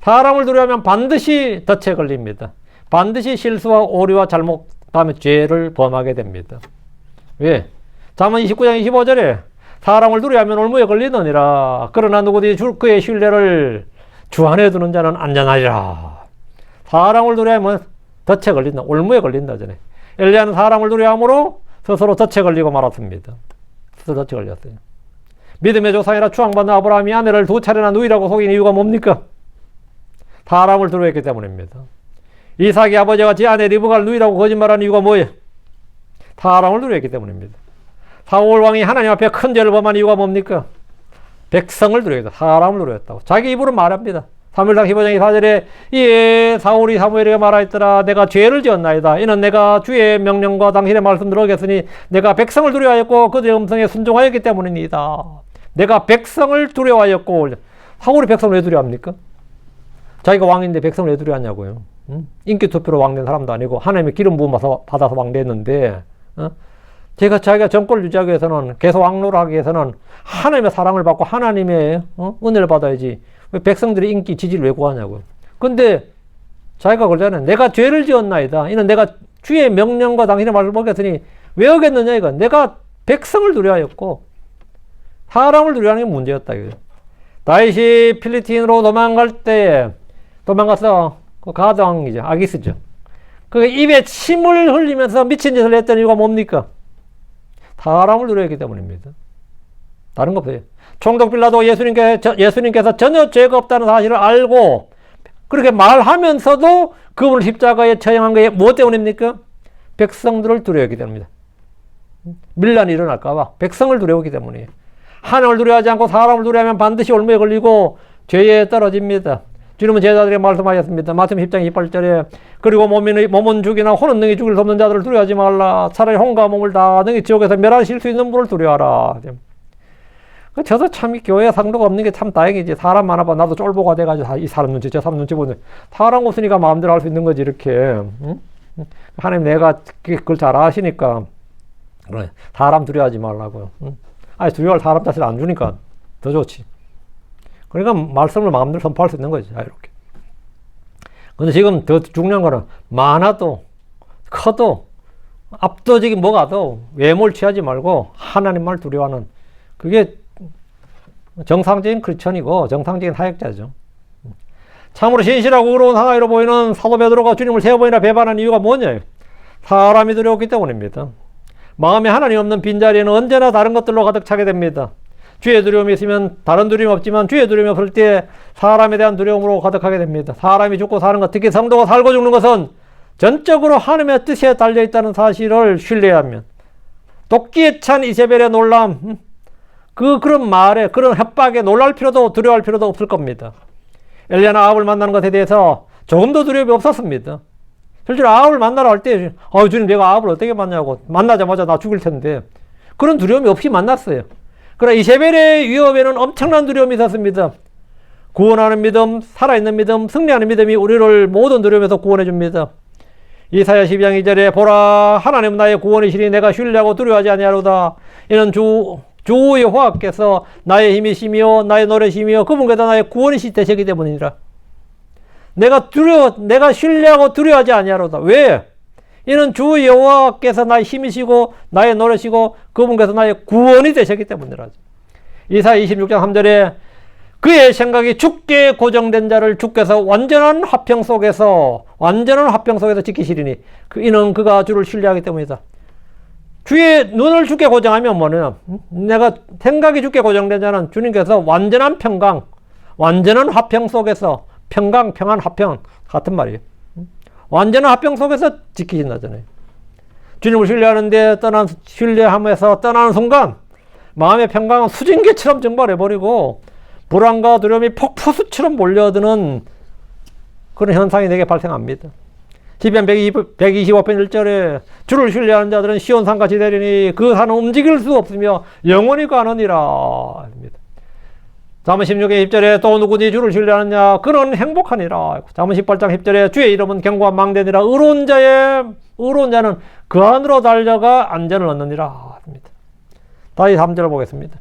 사람을 두려워하면 반드시 덫에 걸립니다. 반드시 실수와 오류와 잘못 다음에 죄를 범하게 됩니다. 왜? 잠언 29장 25절에 사람을 두려워하면 올무에 걸리느니라. 그러나 누구든지 그의 신뢰를 주 안에 두는 자는 안전하리라. 사람을 두려워하면 덫에 걸린다. 올무에 걸린다. 전에. 엘리야는 사람을 두려워함으로 스스로 덫에 걸리고 말았습니다. 스스로 덫에 걸렸어요. 믿음의 조상이라 추앙받는 아브라함이 아내를 2차례나 누이라고 속인 이유가 뭡니까? 사람을 두려워했기 때문입니다. 이삭의 아버지가 제 아내 리브가를 누이라고 거짓말하는 이유가 뭐예요? 사람을 두려워했기 때문입니다. 사울 왕이 하나님 앞에 큰 죄를 범한 이유가 뭡니까? 백성을 두려워했다. 사람을 두려워했다고. 자기 입으로 말합니다. 사무엘상 15장 4절에 이에 사울이 사무엘에게 말하였더라. 내가 죄를 지었나이다. 이는 내가 주의 명령과 당신의 말씀을 어겼으니 내가 백성을 두려워하였고 그들의 음성에 순종하였기 때문입니다. 내가 백성을 두려워하였고. 사울이 백성을 왜 두려워합니까? 자기가 왕인데 백성을 왜 두려워하냐고요. 인기투표로 왕된 사람도 아니고 하나님의 기름 부음 받아서 왕됐는데 자기가 정권을 유지하기 위해서는 계속 왕노를 하기 위해서는 하나님의 사랑을 받고 하나님의 은혜를 받아야지 왜 백성들의 인기 지지를 왜 구하냐고요. 근데 자기가 그러잖아요. 내가 죄를 지었나이다. 이는 내가 주의 명령과 당신의 말을 먹였으니 왜 어겼느냐 이거. 내가 백성을 두려워하였고 사람을 두려워하는 게 문제였다 이거죠. 다윗이 필리스틴으로 도망가서 그 가드 왕이죠. 아기스죠. 그 입에 침을 흘리면서 미친 짓을 했던 이유가 뭡니까? 사람을 두려워했기 때문입니다. 다른 거 없어요. 총독 빌라도 예수님께서 전혀 죄가 없다는 사실을 알고 그렇게 말하면서도 그분을 십자가에 처형한 게 무엇 때문입니까? 백성들을 두려워했기 때문입니다. 밀란이 일어날까봐 백성을 두려웠기 때문이에요. 하나님을 두려워하지 않고 사람을 두려워하면 반드시 올무에 걸리고 죄에 떨어집니다. 주님은 제자들에게 말씀하셨습니다. 마태복음 10장 28절에 그리고 몸은 죽이나 혼은 능히 죽일 수 없는 자들을 두려워하지 말라. 차라리 혼과 몸을 다 능히 지옥에서 멸하실 수 있는 분을 두려워하라. 저도 참 교회 상도가 없는 게 참 다행이지. 사람 많아봐. 나도 쫄보가 돼가지고 이 사람 눈치 저 사람 눈치 보는 사람 없으니까 마음대로 할 수 있는 거지 이렇게. 응? 하나님 내가 그걸 잘 아시니까 그래. 사람 두려워하지 말라고요. 응? 아니 두려워할 사람 자체를 안 주니까 더 좋지. 그러니까 말씀을 마음대로 선포할 수 있는 거지. 이렇게. 근데 지금 더 중요한 거는 많아도 커도 압도적인 뭐가도 외모를 취하지 말고 하나님만 두려워하는 그게 정상적인 크리스천이고 정상적인 사역자죠. 참으로 신실하고 의로운 사나이로 보이는 사도 베드로가 주님을 세 번이나 배반한 이유가 뭐냐? 사람이 두려웠기 때문입니다. 마음에 하나님 없는 빈자리에는 언제나 다른 것들로 가득 차게 됩니다. 주의 두려움이 있으면 다른 두려움이 없지만 주의 두려움이 없을 때 사람에 대한 두려움으로 가득하게 됩니다. 사람이 죽고 사는 것, 특히 성도가 살고 죽는 것은 전적으로 하나님의 뜻에 달려있다는 사실을 신뢰해야 하면 독기에 찬 이세벨의 놀람, 그런 말에, 그런 협박에 놀랄 필요도 두려워할 필요도 없을 겁니다. 엘리야나 아합을 만나는 것에 대해서 조금도 두려움이 없었습니다. 실제로 아합을 만나러 할 때 주님 내가 아합을 어떻게 만나냐고 만나자마자 나 죽일 텐데 그런 두려움이 없이 만났어요. 그러나 이세벨의 위협에는 엄청난 두려움이 있었습니다. 구원하는 믿음, 살아있는 믿음, 승리하는 믿음이 우리를 모든 두려움에서 구원해 줍니다. 이사야 12장 2절에 보라 하나님은 나의 구원이시니 내가 신뢰하고 두려워하지 아니하로다. 이는 주 여호와께서 나의 힘이시며 나의 노래시며 그분께서 나의 구원이시 되시기 때문이니라. 내가 신뢰하고 두려워하지 아니하로다. 왜? 이는 주 여호와께서 나의 힘이시고 나의 노래시고 그분께서 나의 구원이 되셨기 때문이라. 이사야 26장 3절에 그의 생각이 주께 고정된 자를 주께서 완전한 화평 속에서 지키시리니 이는 그가 주를 신뢰하기 때문이다. 주의 눈을 주께 고정하면 뭐냐? 내가 생각이 주께 고정된 자는 주님께서 완전한 평강, 완전한 화평 속에서 평강, 평안, 화평 같은 말이에요. 완전한 화평 속에서 지키신다잖아요. 주님을 신뢰하는데 신뢰하면서 떠나는 순간 마음의 평강은 수증기처럼 증발해버리고 불안과 두려움이 폭포수처럼 몰려드는 그런 현상이 내게 발생합니다. 시편 125편 1절에 주를 신뢰하는 자들은 시온산같이 되리니 그 산은 움직일 수 없으며 영원히 가느니라. 잠언 16장 10절에 또 누구니 주를 신뢰하느냐 그는 행복하니라. 잠언 18장 10절에 주의 이름은 견고한 망대니라. 의로운 자는 그 안으로 달려가 안전을 얻느니라. 다시 3절을 보겠습니다.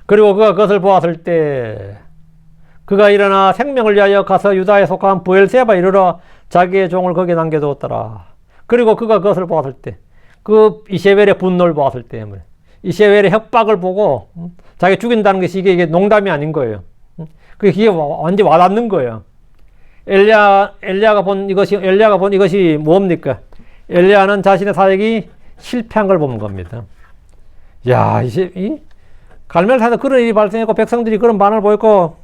그리고 그가 그것을 보았을 때 그가 일어나 생명을 위하여 가서 유다에 속한 브엘세바에 이르러 자기의 종을 거기에 남겨두었더라. 그리고 그가 그것을 보았을 때 그 이세벨의 분노를 보았을 때 이세벨의 협박을 보고 자기 죽인다는 것이 이게 농담이 아닌 거예요. 그게 완전히 와닿는 거예요. 엘리야가 본 이것이 뭡니까? 엘리야는 자신의 사역이 실패한 걸 보는 겁니다. 야, 이 갈멜산에서 그런 일이 발생했고 백성들이 그런 반응을 보였고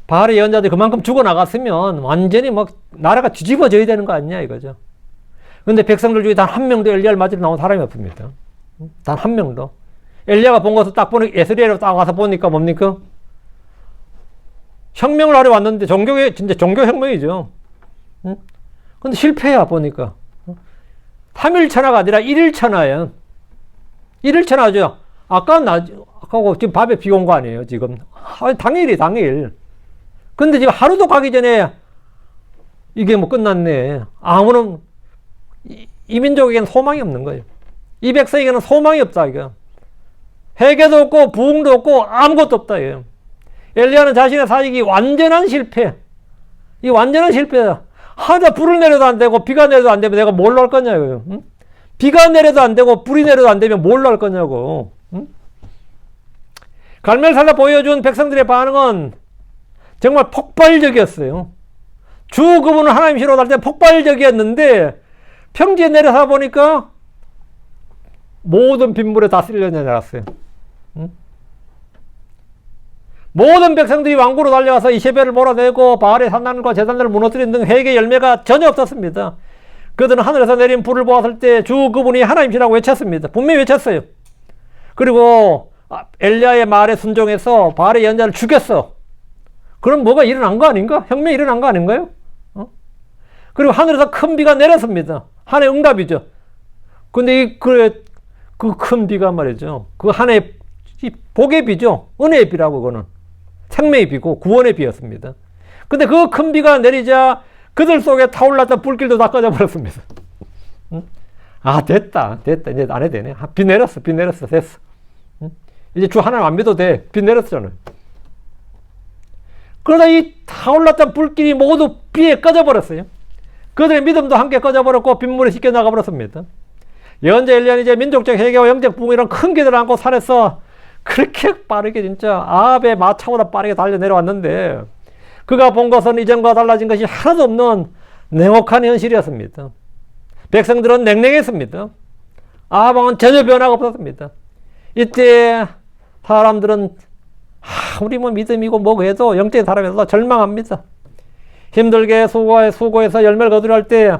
바알의 예언자들이 그만큼 죽어나갔으면 완전히 막 나라가 뒤집어져야 되는 거 아니냐 이거죠. 근데 백성들 중에 단 한 명도 엘리야를 맞으러 나온 사람이 없습니다. 단 한 명도. 엘리야가 본 것을 딱 보니 예스리엘로 딱 와서 보니까 뭡니까? 혁명을 하려 왔는데 진짜 종교혁명이죠. 근데 실패야 보니까. 3일 천하가 아니라 1일 천하예요. 1일 천하죠. 아까 지금 밤에 비 온 거 아니에요, 지금. 당일. 근데 지금 하루도 가기 전에 이게 뭐 끝났네. 아무런, 이 민족에게는 소망이 없는 거예요. 이 백성에게는 소망이 없다, 이거. 회개도 없고, 부흥도 없고, 아무것도 없다, 이거. 엘리야는 자신의 사역이 완전한 실패. 이 완전한 실패다. 하다 불을 내려도 안 되고, 비가 내려도 안 되면 내가 뭘로 할 거냐고요. 응? 비가 내려도 안 되고, 불이 내려도 안 되면 뭘로 할 거냐고. 응? 갈멜산에 보여준 백성들의 반응은 정말 폭발적이었어요. 주 그분은 하나님이시로 할 때 폭발적이었는데 평지에 내려서 보니까 모든 빗물에 다 쓸려 내려갔어요. 응? 모든 백성들이 왕구로 달려와서 이세벨을 몰아내고 바알의 산당과 제단들을 무너뜨린 등 회개 열매가 전혀 없었습니다. 그들은 하늘에서 내린 불을 보았을 때 주 그분이 하나님이시라고 외쳤습니다. 분명히 외쳤어요. 그리고 엘리야의 말에 순종해서 바알의 예언자를 죽였어. 그럼 뭐가 일어난 거 아닌가? 혁명이 일어난 거 아닌가요? 그리고 하늘에서 큰 비가 내렸습니다. 하나의 응답이죠. 근데 그 큰 비가 말이죠. 그 하나의 복의 비죠. 은혜의 비라고 그거는. 생명의 비고 구원의 비였습니다. 근데 그 큰 비가 내리자 그들 속에 타올랐던 불길도 다 꺼져버렸습니다. 됐다. 이제 안 해도 되네. 비 내렸어. 됐어. 이제 주 하나님 안 믿어도 돼. 비 내렸잖아요. 그러다 이 타올랐던 불길이 모두 비에 꺼져버렸어요. 그들의 믿음도 함께 꺼져버렸고 빗물에 씻겨 나가버렸습니다. 예언자 엘리야는 이제 민족적 회개와 영적 부흥 이런 큰 기대를 안고 산에서 그렇게 빠르게 진짜 아합의 마차보다 빠르게 달려 내려왔는데 그가 본 것은 이전과 달라진 것이 하나도 없는 냉혹한 현실이었습니다. 백성들은 냉랭했습니다. 아합 왕은 전혀 변화가 없었습니다. 이때 사람들은 우리 뭐 믿음이고 뭐고 해도 영적인 사람에서 절망합니다. 힘들게 수고해서 열매를 거두려 때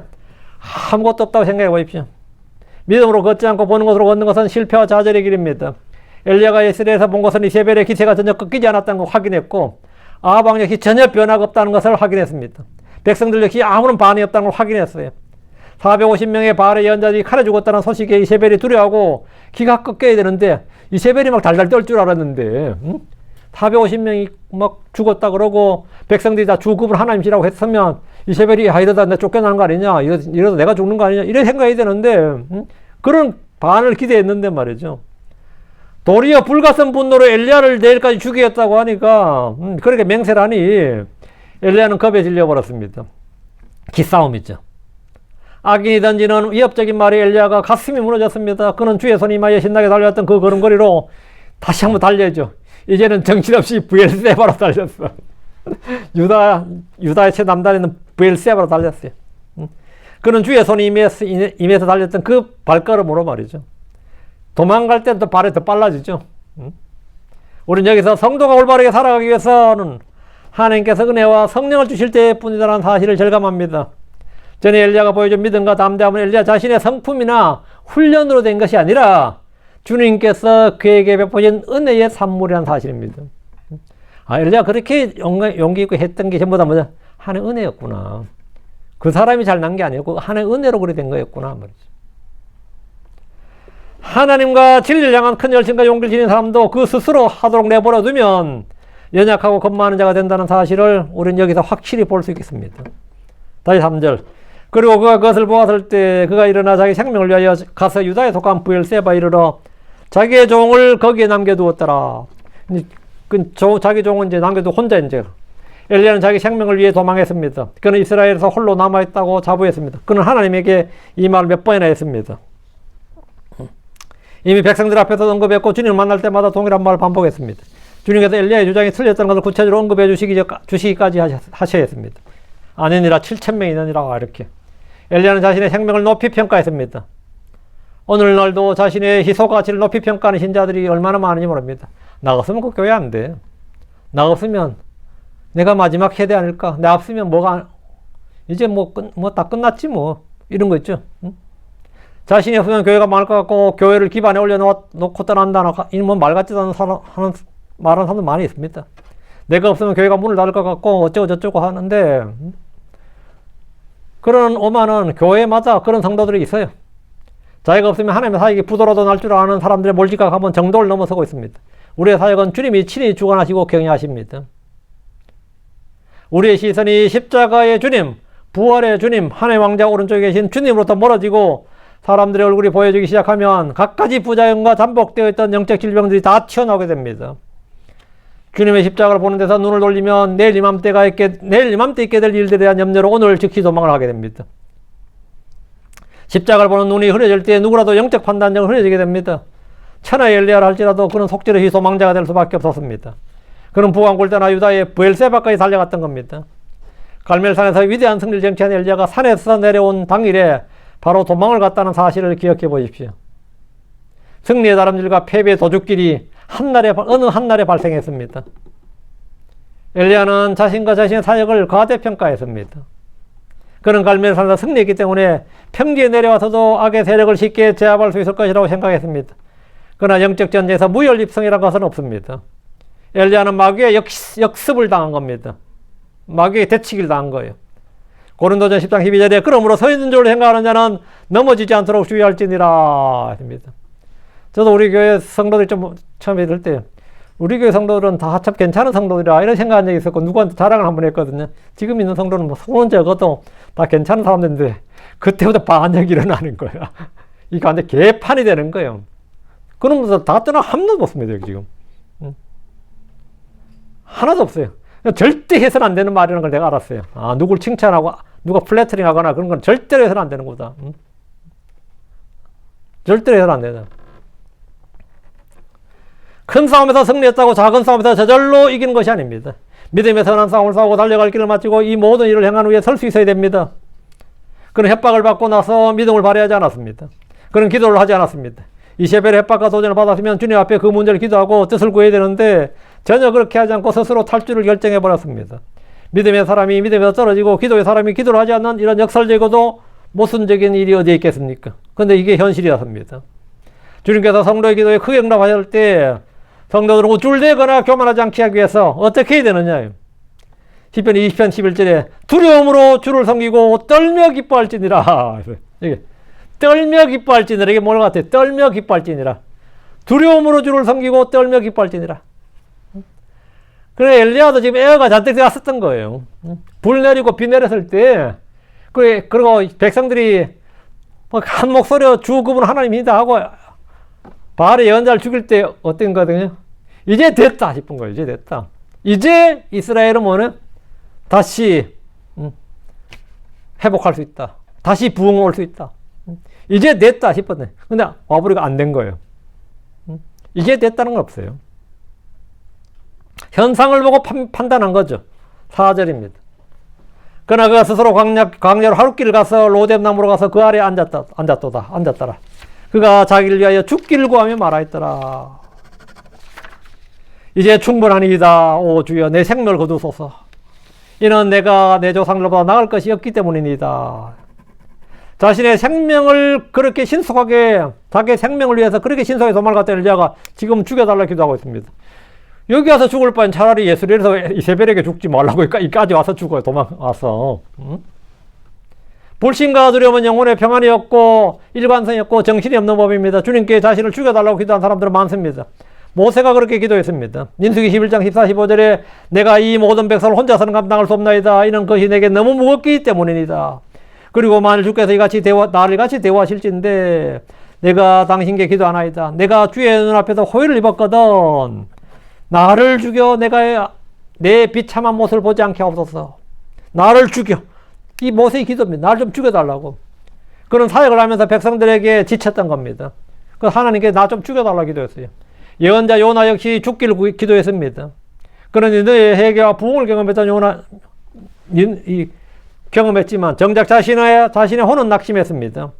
아무것도 없다고 생각해 보십시오. 믿음으로 걷지 않고 보는 것으로 걷는 것은 실패와 좌절의 길입니다. 엘리야가 예스레에서 본 것은 이세벨의 기세가 전혀 꺾이지 않았다는 걸 확인했고 아합 왕 역시 전혀 변화가 없다는 것을 확인했습니다. 백성들 역시 아무런 반응이 없다는 걸 확인했어요. 450명의 바알의 예언자들이 칼에 죽었다는 소식에 이세벨이 두려워하고 기가 꺾여야 되는데 이세벨이 막 달달 떨 줄 알았는데 450명이 막 죽었다 그러고 백성들이 다 주급을 하나님이라고 했으면 이세벨이 이러다 내 쫓겨나는 거 아니냐, 이러다 내가 죽는 거 아니냐 이런 생각이 되는데 그런 반을 기대했는데 말이죠. 도리어 불가선 분노로 엘리야를 내일까지 죽이겠다고 하니까 그렇게 맹세를 하니 엘리야는 겁에 질려버렸습니다. 기싸움이죠. 악인이 던지는 위협적인 말에 엘리야가 가슴이 무너졌습니다. 그는 주의 손이 임하여 신나게 달려왔던 그 걸음걸이로 다시 한번 달려야죠. 이제는 정신없이 브엘세바로 달렸어. 유다의 최남단에는 브엘세바로 달렸어요. 그는 주의 손이 임해서 달렸던 그 발걸음으로 말이죠. 도망갈 때는 또 발이 더 빨라지죠. 우리는 여기서 성도가 올바르게 살아가기 위해서는 하나님께서 은혜와 성령을 주실 때뿐이라는 사실을 절감합니다. 전에 엘리야가 보여준 믿음과 담대함은 엘리야 자신의 성품이나 훈련으로 된 것이 아니라 주님께서 그에게 베푸신 은혜의 산물이라는 사실입니다. 엘리야 그렇게 용기 있고 했던 게 전부 다 뭐냐? 하나의 은혜였구나. 그 사람이 잘난 게 아니었고 하나의 은혜로 그래 된 거였구나 말이죠. 하나님과 진리를 향한 큰 열심과 용기를 지닌 사람도 그 스스로 하도록 내버려 두면 연약하고 겁 많은 자가 된다는 사실을 우리는 여기서 확실히 볼 수 있겠습니다. 다시 3절. 그리고 그가 그것을 보았을 때 그가 일어나 자기 생명을 위하여 가서 유다에 속한 브엘세바 이르러 자기의 종을 거기에 남겨두었더라. 자기 종은 이제 남겨두고 혼자 이제 엘리야는 자기 생명을 위해 도망했습니다. 그는 이스라엘에서 홀로 남아있다고 자부했습니다. 그는 하나님에게 이 말을 몇 번이나 했습니다. 이미 백성들 앞에서 언급했고 주님을 만날 때마다 동일한 말을 반복했습니다. 주님께서 엘리야의 주장이 틀렸다는 것을 구체적으로 언급해 주시기까지 하셔야 했습니다. 아니니라 7,000명이니라 이렇게. 엘리야는 자신의 생명을 높이 평가했습니다. 오늘날도 자신의 희소 가치를 높이 평가하는 신자들이 얼마나 많은지 모릅니다. 나 없으면 그 교회 안 돼. 나 없으면 내가 마지막 세대 아닐까? 나 없으면 뭐가 이제 뭐 다 끝났지 뭐 이런 거 있죠. 응? 자신이 없으면 교회가 망할 것 같고 교회를 기반에 올려놓고 떠난다는 뭐 말 같지도 않은 말하는 사람도 많이 있습니다. 내가 없으면 교회가 문을 닫을 것 같고 어쩌고 저쩌고 하는데 그런 오만은 교회마다 그런 성도들이 있어요. 자기가 없으면 하나님의 사역이 부도로도 날 줄 아는 사람들의 몰지각하면 정도를 넘어서고 있습니다. 우리의 사역은 주님이 친히 주관하시고 경영하십니다. 우리의 시선이 십자가의 주님, 부활의 주님, 하나님의 왕자 오른쪽에 계신 주님으로부터 멀어지고 사람들의 얼굴이 보여지기 시작하면 갖가지 부작용과 잠복되어 있던 영적 질병들이 다 튀어나오게 됩니다. 주님의 십자가를 보는 데서 눈을 돌리면 내일 이맘때 있게 될 일들에 대한 염려로 오늘 즉시 도망을 하게 됩니다. 십자가를 보는 눈이 흐려질 때 누구라도 영적 판단력을 흐려지게 됩니다. 천하의 엘리야를 할지라도 그는 속죄의 소망자가 될 수밖에 없었습니다. 그는 부강골대나 유다의 브엘세바까지 달려갔던 겁니다. 갈멜산에서 위대한 승리를 쟁취한 엘리야가 산에서 내려온 당일에 바로 도망을 갔다는 사실을 기억해 보십시오. 승리의 다름질과 패배의 도둑길이 어느 한날에 발생했습니다. 엘리야는 자신과 자신의 사역을 과대평가했습니다. 그는 갈멜산에서 승리했기 때문에 평지에 내려와서도 악의 세력을 쉽게 제압할 수 있을 것이라고 생각했습니다. 그러나 영적 전쟁에서 무연립성이라는 것은 없습니다. 엘리야는 마귀의 역습을 당한 겁니다. 마귀의 대치기를 당한 거예요. 고린도전 10장 12절에 그러므로 서 있는 줄 생각하는 자는 넘어지지 않도록 주의할지니라 했습니다. 저도 우리 교회 성도들이 좀 처음에 들을 때 우리 교회 성도들은 다 참 괜찮은 성도들이라 이런 생각한 적이 있었고 누구한테 자랑을 한번 했거든요. 지금 있는 성도는 뭐 소문 적어도 다 괜찮은 사람들인데 그때부터 반역이 일어나는 거야. 이게 완전 개판이 되는 거예요. 그러면서 다 떠나 한 놈도 없습니다. 여기 지금. 하나도 없어요. 절대 해서는 안 되는 말이라는 걸 내가 알았어요. 아, 누굴 칭찬하고 누가 플래터링 하거나 그런 건 절대로 해서는 안 되는 거다. 절대로 해서는 안 되다. 큰 싸움에서 승리했다고 작은 싸움에서 저절로 이기는 것이 아닙니다. 믿음의 선한 싸움을 싸우고 달려갈 길을 마치고 이 모든 일을 행한 후에 설 수 있어야 됩니다. 그런 협박을 받고 나서 믿음을 발휘하지 않았습니다. 그런 기도를 하지 않았습니다. 이세벨의 협박과 도전을 받았으면 주님 앞에 그 문제를 기도하고 뜻을 구해야 되는데 전혀 그렇게 하지 않고 스스로 탈주를 결정해 버렸습니다. 믿음의 사람이 믿음에서 떨어지고 기도의 사람이 기도를 하지 않는 이런 역설적이고도 모순적인 일이 어디에 있겠습니까? 그런데 이게 현실이었습니다. 주님께서 성도의 기도에 크게 응답하실 때 성도들은 우쭐대거나 교만하지 않게 하기 위해서 어떻게 해야 되느냐요? 시편 20편 11절에 두려움으로 주를 섬기고 떨며 기뻐할지니라. 이게 떨며 기뻐할지니라. 이게 뭘 같아요? 떨며 기뻐할지니라. 두려움으로 주를 섬기고 떨며 기뻐할지니라. 그래, 엘리야도 지금 애가 잔뜩 들어갔었던 거예요. 불 내리고 비 내렸을 때, 그리고 백성들이 한 목소리로 주 그분 하나님이다 하고 바알의 예언자를 죽일 때 어떤 거거든요? 이제 됐다 싶은 거예요. 이제 됐다. 이제 이스라엘은 뭐는 다시 회복할 수 있다. 다시 부흥 올 수 있다. 이제 됐다 싶었네. 근데 와버리가 안 된 거예요. 이제 됐다는 건 없어요. 현상을 보고 판단한 거죠. 4절입니다. 그러나 그가 스스로 광야로 하룻길을 가서 로뎀 나무로 가서 그 아래에 앉았더라. 그가 자기를 위하여 죽기를 구하며 말하였더라. 이제 충분하니이다. 오 주여 내 생명을 거두소서. 이는 내가 내 조상들보다 나을 것이 없기 때문이니다. 자신의 생명을 그렇게 신속하게 자기의 생명을 위해서 그렇게 신속하게 도망을 갔던 엘리야가 지금 죽여달라고 기도하고 있습니다. 여기 와서 죽을 바엔 차라리 예수리에서 이세벨에게 죽지 말라고 이까지 와서 죽어요. 도망와서. 불신과 두려움은 영혼의 평안이 없고 일관성이 없고 정신이 없는 법입니다. 주님께 자신을 죽여달라고 기도한 사람들은 많습니다. 모세가 그렇게 기도했습니다. 민수기 11장 14, 15절에 내가 이 모든 백성을 혼자서는 감당할 수 없나이다. 이는 것이 내게 너무 무겁기 때문이니다. 그리고 만일 주께서 나를 같이 대화하실진데 내가 당신께 기도하나이다. 내가 주의 눈앞에서 호의를 입었거든. 나를 죽여 내가 내 비참한 모습을 보지 않게 하옵소서. 나를 죽여. 이 모세의 기도입니다. 나를 좀 죽여달라고. 그런 사역을 하면서 백성들에게 지쳤던 겁니다. 그래서 하나님께 나 좀 죽여달라고 기도했어요. 예언자 요나 역시 죽기를 기도했습니다. 그러니 너의 회개와 부흥을 경험했던 요나 경험했지만 정작 자신의 혼은 낙심했습니다.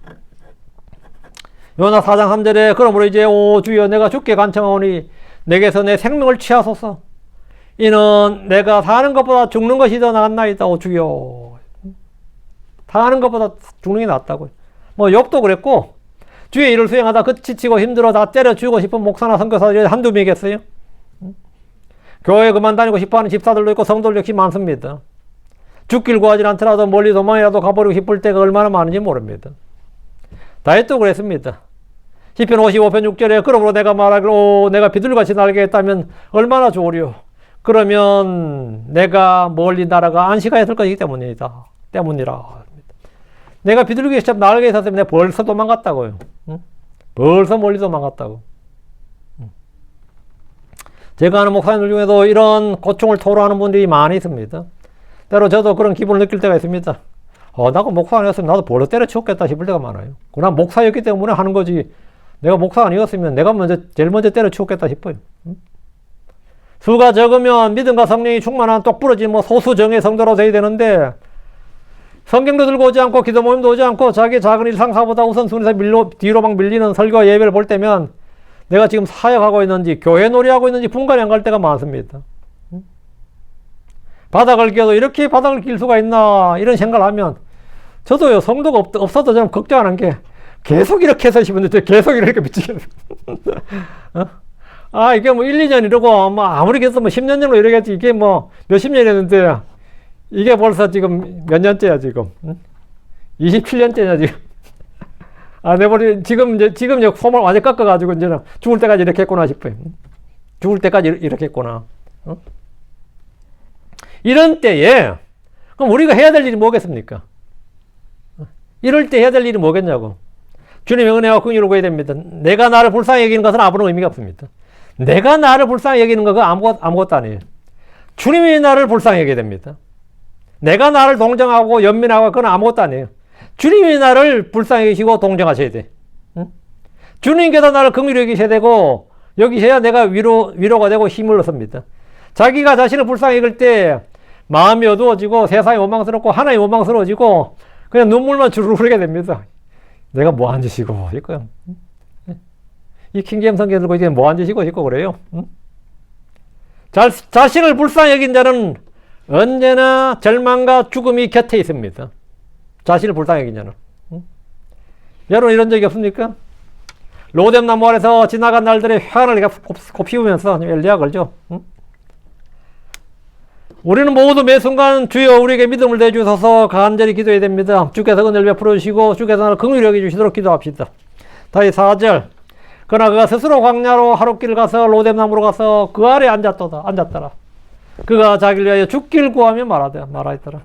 요나 4장 3절에 그러므로 이제 오 주여 내가 죽게 간청하오니 내게서 내 생명을 취하소서. 이는 내가 사는 것보다 죽는 것이 더 낫나이다. 오 주여. 사는 것보다 죽는 게 낫다고요. 뭐 욥도 그랬고 주의 일을 수행하다 지치고 힘들어 다 때려 죽이고 싶은 목사나 선교사들이 한두 명이겠어요? 교회 그만 다니고 싶어하는 집사들도 있고 성도들 역시 많습니다. 죽길 구하지 않더라도 멀리 도망이라도 가버리고 싶을 때가 얼마나 많은지 모릅니다. 다윗도 그랬습니다. 시편 55편 6절에 그러므로 내가 말하기를 내가 비둘기같이 날개했다면 얼마나 좋으려. 그러면 내가 멀리 날아가 안식하였을 것이기 때문이라. 내가 비둘기처럼 날개에 있었으면 내가 벌써 도망갔다고요. 응? 벌써 멀리 도망갔다고. 제가 아는 목사님들 중에도 이런 고충을 토로하는 분들이 많이 있습니다. 때로 저도 그런 기분을 느낄 때가 있습니다. 나가 목사 아니었으면 나도 벌써 때려치웠겠다 싶을 때가 많아요. 난 목사였기 때문에 하는 거지. 내가 목사 아니었으면 내가 제일 먼저 때려치웠겠다 싶어요. 수가 적으면 믿음과 성령이 충만한 똑부러진 소수정예 성도로 돼야 되는데 성경도 들고 오지 않고 기도 모임도 오지 않고 자기 작은 일상사보다 우선순위에서 뒤로 막 밀리는 설교와 예배를 볼 때면 내가 지금 사역하고 있는지 교회 놀이하고 있는지 분간이 안 갈 때가 많습니다. 바닥을 끼어도 이렇게 바닥을 낄 수가 있나 이런 생각을 하면 저도요 성도가 없어도 좀 걱정하는 게 계속 이렇게 해서 싶은데 계속 이렇게 미치겠어. 어? 아, 이게 뭐 1, 2년 이러고, 뭐 아무리 해도 뭐 10년 정도 이러겠지. 이게 뭐 몇십 년 했는데, 이게 벌써 지금 몇 년째야, 지금. 응? 27년째냐, 지금. 아, 내버리, 지금 이제 솜을 완전 깎아가지고, 이제는 죽을 때까지 이렇게 했구나 싶어요. 죽을 때까지 이렇게 했구나. 어? 이런 때에, 그럼 우리가 해야 될 일이 뭐겠습니까? 이럴 때 해야 될 일이 뭐겠냐고. 주님의 은혜와 긍휼을 구해야 됩니다. 내가 나를 불쌍히 여기는 것은 아무런 의미가 없습니다. 내가 나를 불쌍히 여기는 것은 아무것도 아니에요. 주님이 나를 불쌍히 여겨야 됩니다. 내가 나를 동정하고 연민하고 그건 아무것도 아니에요. 주님이 나를 불쌍히 여기시고 동정하셔야 돼. 응? 주님께서 나를 긍휼히 여기셔야 되고 여기셔야 내가 위로가 되고 힘을 얻습니다. 자기가 자신을 불쌍히 여길 때 마음이 어두워지고 세상이 원망스럽고 하나님이 원망스러워지고 그냥 눈물만 주르르 흐르게 됩니다. 내가 뭐 한 짓이고 이거요. 이 킹제임스 성경 들고 이게 뭐 한 짓이고 있고 그래요. 자신을 불쌍히 여긴 자는 언제나 절망과 죽음이 곁에 있습니다. 자신을 불쌍히 여긴 자는. 여러분 이런 적이 없습니까? 로뎀나무 아래서 지나간 날들의 회한을 곱씹으면서 엘리야 걸죠. 우리는 모두 매 순간 주여 우리에게 믿음을 내주셔서 간절히 기도해야 됩니다. 주께서 은혜를 베풀어 주시고 주께서 나를 긍휼히 여겨주시도록 기도합시다. 다시 4절. 그러나 그가 스스로 광야로 하룻길 가서 로뎀나무로 가서 그 아래 앉았더라. 그가 자기를 위하여 죽길 구하며 말하였더라.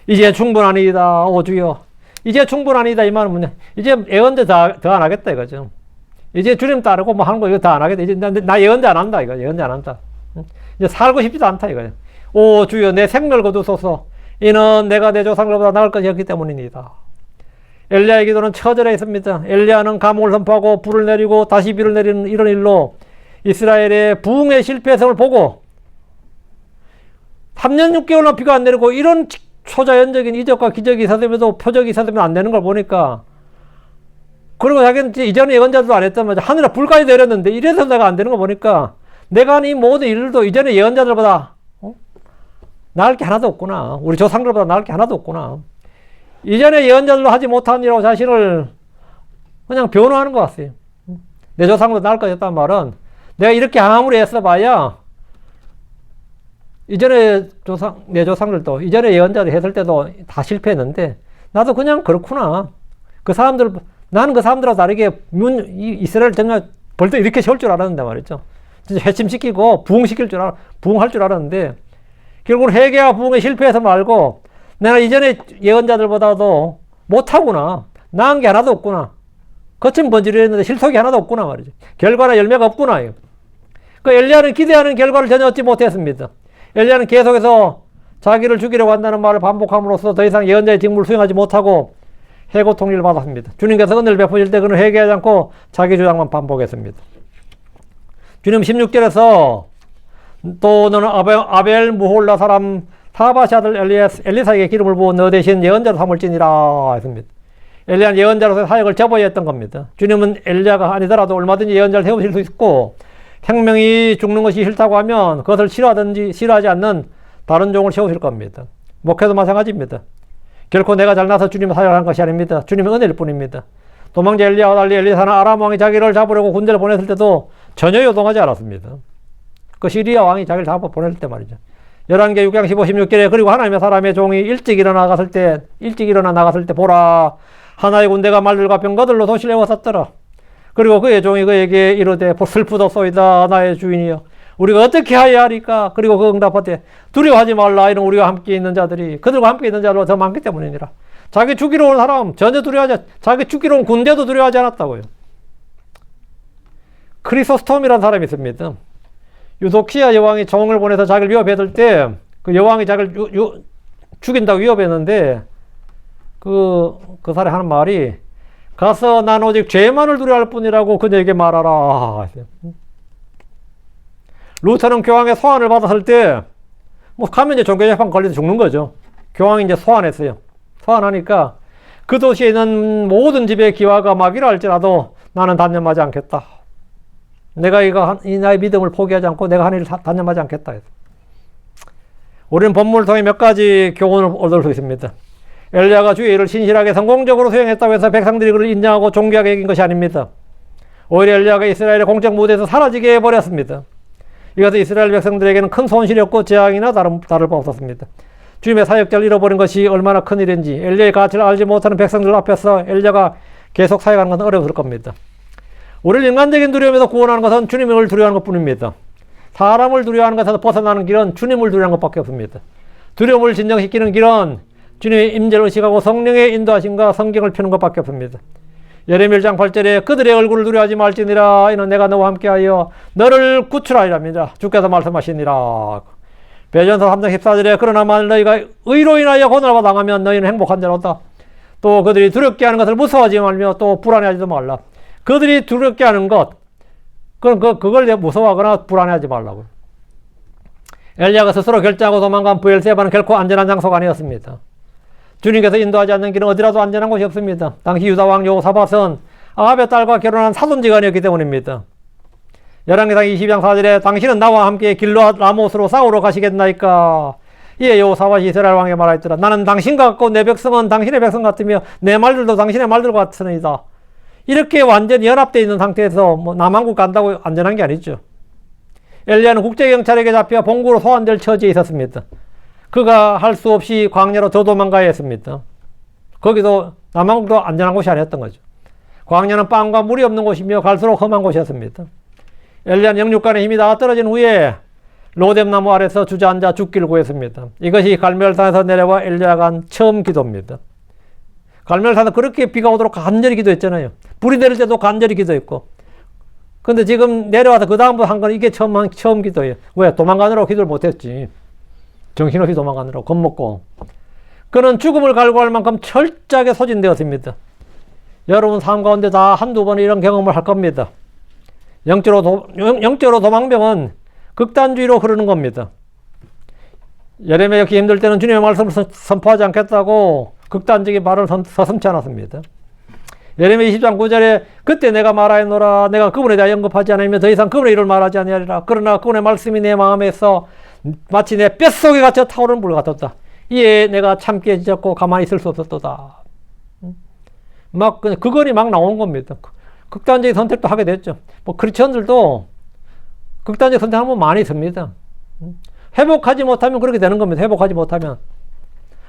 이제 충분하니이다. 오 주여. 이제 충분하니이다. 이 말은 뭐냐. 이제 예언대 더 안 하겠다 이거죠. 이제 주님 따르고 뭐 하는 거 이거 다 안 하겠다. 이제 나 예언대 안 한다 이거. 예언대 안 한다. 이제 살고 싶지도 않다 이거예요. 오 주여 내 생명을 거두소서. 이는 내가 내 조상들보다 나을 것이었기 때문입니다. 엘리야의 기도는 처절해 있습니다. 엘리야는 감옥을 선포하고 불을 내리고 다시 비를 내리는 이런 일로 이스라엘의 부흥의 실패성을 보고 3년 6개월나 비가 안 내리고 이런 초자연적인 이적과 기적이 있었음에도 표적이 있었으면 안 되는 걸 보니까 그리고 자기는 이전에 예언자도 안 했단 말이야. 하늘에 불까지 내렸는데 이래서 내가 안 되는 거 보니까 내가 하는 이 모든 일들도 이전에 예언자들보다 나을 게 하나도 없구나. 우리 조상들보다 나을 게 하나도 없구나. 이전에 예언자들도 하지 못한 일하고 자신을 그냥 변호하는 것 같아요. 내 조상보다 나을 것이었단 말은 내가 이렇게 아무리 애써봐야 이전에 내 조상들도 이전에 예언자들 했을 때도 다 실패했는데 나도 그냥 그렇구나. 나는 그 사람들하고 다르게 이스라엘 정말 벌써 이렇게 세울 줄 알았는데 말이죠. 진짜 회침시키고 부흥할 줄 알았는데 결국은 회개와 부흥에 실패해서 말고 내가 이전에 예언자들보다도 못하구나. 나은 게 하나도 없구나. 거친 번지를 했는데 실속이 하나도 없구나 말이죠. 결과나 열매가 없구나. 그 엘리야는 기대하는 결과를 전혀 얻지 못했습니다. 엘리야는 계속해서 자기를 죽이려고 한다는 말을 반복함으로써 더 이상 예언자의 직무를 수행하지 못하고 해고 통일을 받았습니다. 주님께서 은혜를 베푸실 때 그는 회개하지 않고 자기 주장만 반복했습니다. 주님 16절에서 또 너는 아벨 무홀라 사람 타바시 아들 엘리사에게 기름을 부어 너 대신 예언자로 삼을지니라 했습니다. 엘리야는 예언자로서의 사역을 접어야 했던 겁니다. 주님은 엘리야가 아니더라도 얼마든지 예언자를 세우실 수 있고 생명이 죽는 것이 싫다고 하면 그것을 싫어하지 않는 다른 종을 세우실 겁니다. 목회도 마찬가지입니다. 결코 내가 잘나서 주님을 사역한 것이 아닙니다. 주님의 은혜일 뿐입니다. 도망자 엘리야와 달리 엘리사는 아람 왕이 자기를 잡으려고 군대를 보냈을 때도 전혀 요동하지 않았습니다. 그 시리아 왕이 자기를 잡아 보냈을 때 말이죠. 11개 6장 15, 16절에 그리고 하나님의 사람의 종이 일찍 일어나 나갔을 때 보라 하나의 군대가 말들과 병거들로 도시를 에워쌌더라. 그리고 그의 종이 그에게 이르되 슬프도소이다 나의 주인이여 우리가 어떻게 하여야 하리까. 그리고 그 응답하되 두려워하지 말라 이는 우리와 함께 있는 자들이 그들과 함께 있는 자로 더 많기 때문이니라. 자기 죽이러 온 사람 전혀 자기 죽이러 온 군대도 두려워하지 않았다고요. 크리소스톰이라는 사람이 있습니다. 유도키아 여왕이 종을 보내서 자기를 위협했을 때 그 여왕이 자기를 죽인다고 위협했는데 그 사람이 하는 말이 가서 난 오직 죄만을 두려워할 뿐이라고 그녀에게 말하라. 루터는 교황의 소환을 받았을 때 뭐 가면 이제 종교재판 걸려서 죽는 거죠. 교황이 이제 소환했어요. 소환하니까 그 도시에 있는 모든 집의 기와가 마귀라 할지라도 나는 단념하지 않겠다. 내가 이 나의 믿음을 포기하지 않고 내가 하는 일을 단념하지 않겠다. 우리는 본문을 통해 몇 가지 교훈을 얻을 수 있습니다. 엘리야가 주의 일을 신실하게 성공적으로 수행했다고 해서 백성들이 그를 인정하고 존귀하게 여긴 것이 아닙니다. 오히려 엘리야가 이스라엘의 공적 무대에서 사라지게 해버렸습니다. 이것은 이스라엘 백성들에게는 큰 손실이었고 재앙이나 다를 바 없었습니다. 주님의 사역자를 잃어버린 것이 얼마나 큰 일인지 엘리야의 가치를 알지 못하는 백성들 앞에서 엘리야가 계속 사역하는 것은 어려웠을 겁니다. 우리를 인간적인 두려움에서 구원하는 것은 주님을 두려워하는 것뿐입니다. 사람을 두려워하는 것에서 벗어나는 길은 주님을 두려워하는 것밖에 없습니다. 두려움을 진정시키는 길은 주님의 임재를 의식하고 성령의 인도하심과 성경을 펴는 것밖에 없습니다. 예레미야 1장 8절에 그들의 얼굴을 두려워하지 말지니라 이는 내가 너와 함께하여 너를 구출하리랍니다. 주께서 말씀하시니라. 베드로전서 3장 14절에 그러나 만일 너희가 의로 인하여 고난을 당하면 너희는 행복한 자로다. 또 그들이 두렵게 하는 것을 무서워하지 말며 또 불안해하지도 말라. 그들이 두렵게 하는 것 그걸 무서워하거나 불안해하지 말라고. 엘리야가 스스로 결정하고 도망간 브엘세바는 결코 안전한 장소가 아니었습니다. 주님께서 인도하지 않는 길은 어디라도 안전한 곳이 없습니다. 당시 유다 왕 여호사밧은 아합의 딸과 결혼한 사돈지간이었기 때문입니다. 열왕기상 22장 4절에 당신은 나와 함께 길르앗 라못으로 싸우러 가시겠나이까. 이에 여호사밧이 이스라엘 왕에게 말하였더라. 나는 당신과 같고 내 백성은 당신의 백성 같으며 내 말들도 당신의 말들과 같으니이다. 이렇게 완전히 연합되어 있는 상태에서 남한국 간다고 안전한 게 아니죠. 엘리야는 국제경찰에게 잡혀 본국으로 소환될 처지에 있었습니다. 그가 할 수 없이 광야로 더 도망가야 했습니다. 거기도 남한국도 안전한 곳이 아니었던 거죠. 광야는 빵과 물이 없는 곳이며 갈수록 험한 곳이었습니다. 엘리야는 영육간의 힘이 다 떨어진 후에 로뎀나무 아래서 주저앉아 죽기를 구했습니다. 이것이 갈멜산에서 내려와 엘리야가 한 처음 기도입니다. 갈멜산은 그렇게 비가 오도록 간절히 기도했잖아요. 불이 내릴 때도 간절히 기도했고. 근데 지금 내려와서 그 다음부터 한 건 이게 처음 기도예요. 왜? 도망가느라고 기도를 못했지. 정신없이 도망가느라고 겁먹고. 그는 죽음을 갈구할 만큼 철저하게 소진되었습니다. 여러분 삶 가운데 다 한두 번 이런 경험을 할 겁니다. 영적으로 도망병은 극단주의로 흐르는 겁니다. 예레미야 역시 힘들 때는 주님의 말씀을 선포하지 않겠다고 극단적인 말을 서슴지 않았습니다. 예레미야 20장 9절에 그때 내가 말하였노라 내가 그분에 대하여 언급하지 않으면 더 이상 그분의 일을 말하지 아니하리라. 그러나 그분의 말씀이 내 마음에서 마치 내 뼛속에 갇혀 타오르는 불 같았다. 이에 내가 참게 지었고 가만히 있을 수 없었도다. 막 그건이 막 나온 겁니다. 극단적인 선택도 하게 됐죠. 크리스천들도 극단적 선택하는 분 많이 있습니다. 회복하지 못하면 그렇게 되는 겁니다. 회복하지 못하면.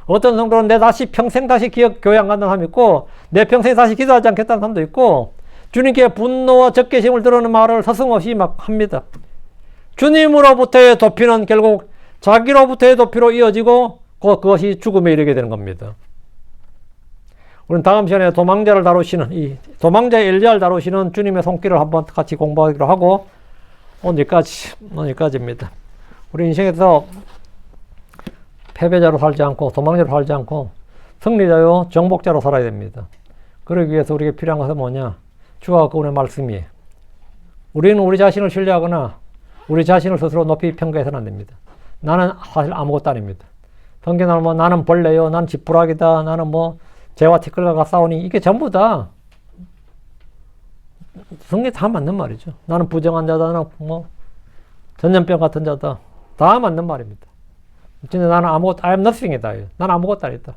어떤 성도는 내 다시 평생 다시 교회 안 간다는 사람이 있고 내 평생 다시 기도하지 않겠다는 사람도 있고 주님께 분노와 적개심을 드러내는 말을 서슴없이 막 합니다. 주님으로부터의 도피는 결국 자기로부터의 도피로 이어지고 그것이 죽음에 이르게 되는 겁니다. 우리는 다음 시간에 도망자를 다루시는 이 도망자의 엘리야를 다루시는 주님의 손길을 한번 같이 공부하기로 하고 오늘까지입니다. 우리 인생에서 패배자로 살지 않고 도망자로 살지 않고 승리자요 정복자로 살아야 됩니다. 그러기 위해서 우리에게 필요한 것은 뭐냐? 주와 그분의 말씀이에요. 우리는 우리 자신을 신뢰하거나 우리 자신을 스스로 높이 평가해서는 안 됩니다. 나는 사실 아무것도 아닙니다. 성경은 나는 벌레요, 나는 지푸라기다, 나는 재와 티끌과 싸우니 이게 전부 다 성경에 다 맞는 말이죠. 나는 부정한 자다, 나는 전염병 같은 자다, 다 맞는 말입니다. 진짜 나는 아무것도, I am nothing이다. 나는 아무것도 아니다.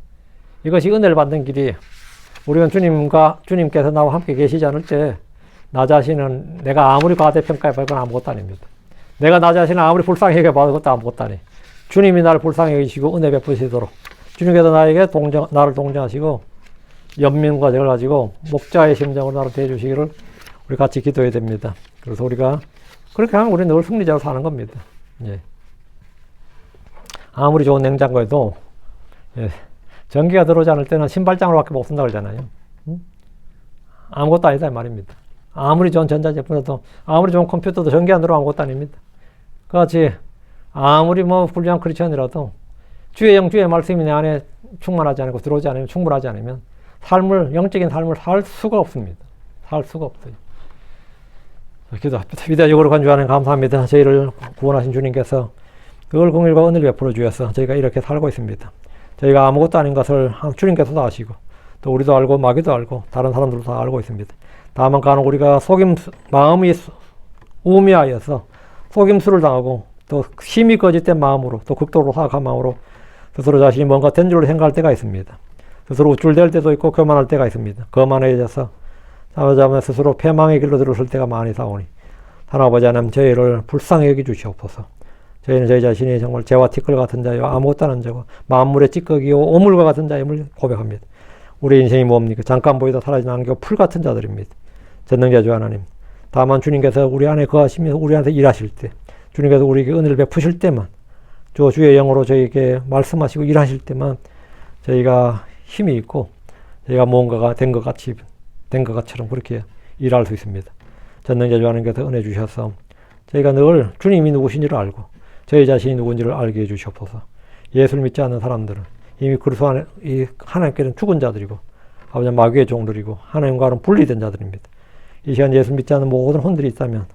이것이 은혜를 받는 길이에요. 우리는 주님께서 나와 함께 계시지 않을 때 나 자신은 내가 아무리 과대평가해 봐도 아무것도 아닙니다. 내가 나 자신을 아무리 불쌍히 여겨봐도 그것도 아무것도 아니에요. 주님이 나를 불쌍히 여기시고 은혜 베푸시도록 주님께서 나를 동정하시고 연민과 정을 가지고 목자의 심정으로 나를 대해주시기를 우리 같이 기도해야 됩니다. 그래서 우리가 그렇게 하면 우리는 늘 승리자로 사는 겁니다. 예. 아무리 좋은 냉장고에도 전기가 들어오지 않을 때는 신발장으로밖에 못 쓴다고 그러잖아요. 아무것도 아니다 이 말입니다. 아무리 좋은 전자제품이라도 아무리 좋은 컴퓨터도 전기 안 들어오면 아무것도 아닙니다. 그같이 아무리 훌륭한 크리스천이라도 주의 영, 주의 말씀이 내 안에 충만하지 않고 들어오지 않으면 충분하지 않으면 영적인 삶을 살 수가 없습니다. 살 수가 없어요. 기도합니다. 위대하고 간주하는 감사합니다. 저희를 구원하신 주님께서 그걸 공일과 은혜를 베풀어 주셔서 저희가 이렇게 살고 있습니다. 저희가 아무것도 아닌 것을 주님께서도 아시고 또 우리도 알고 마귀도 알고 다른 사람들도 다 알고 있습니다. 다만 간혹 우리가 마음이 우미하여서 속임수를 당하고 또 힘이 거짓된 마음으로 또 극도로 사악한 마음으로 스스로 자신이 뭔가 된 줄로 생각할 때가 있습니다. 스스로 우쭐댈 때도 있고 교만할 때가 있습니다. 거만해져서 아버지 스스로 패망의 길로 들어설 때가 많이 사오니 하나님 아버지 하나님 저희를 불쌍히 여기주시옵소서. 저희는 저희 자신이 정말 재와 티끌 같은 자요 아무것도 아닌 자고 만물의 찌꺼기요 오물과 같은 자임을 고백합니다. 우리 인생이 뭡니까? 잠깐 보이다 사라지는 안개 풀 같은 자들입니다. 전능자 주 하나님, 다만 주님께서 우리 안에 거하시면서 우리 안에서 일하실 때, 주님께서 우리에게 은혜를 베푸실 때만, 주의 영으로 저희에게 말씀하시고 일하실 때만 저희가 힘이 있고 저희가 무언가가 된 것처럼 그렇게 일할 수 있습니다. 전능자 주 하나님께서 은혜 주셔서 저희가 늘 주님이 누구신지를 알고 저희 자신이 누군지를 알게 해주시옵소서. 예수를 믿지 않는 사람들은 이미 그리스도 안에 하나님께는 죽은 자들이고 아버지 마귀의 종들이고 하나님과는 분리된 자들입니다. 이 시간 예수 믿지 않는 모든 혼들이 있다면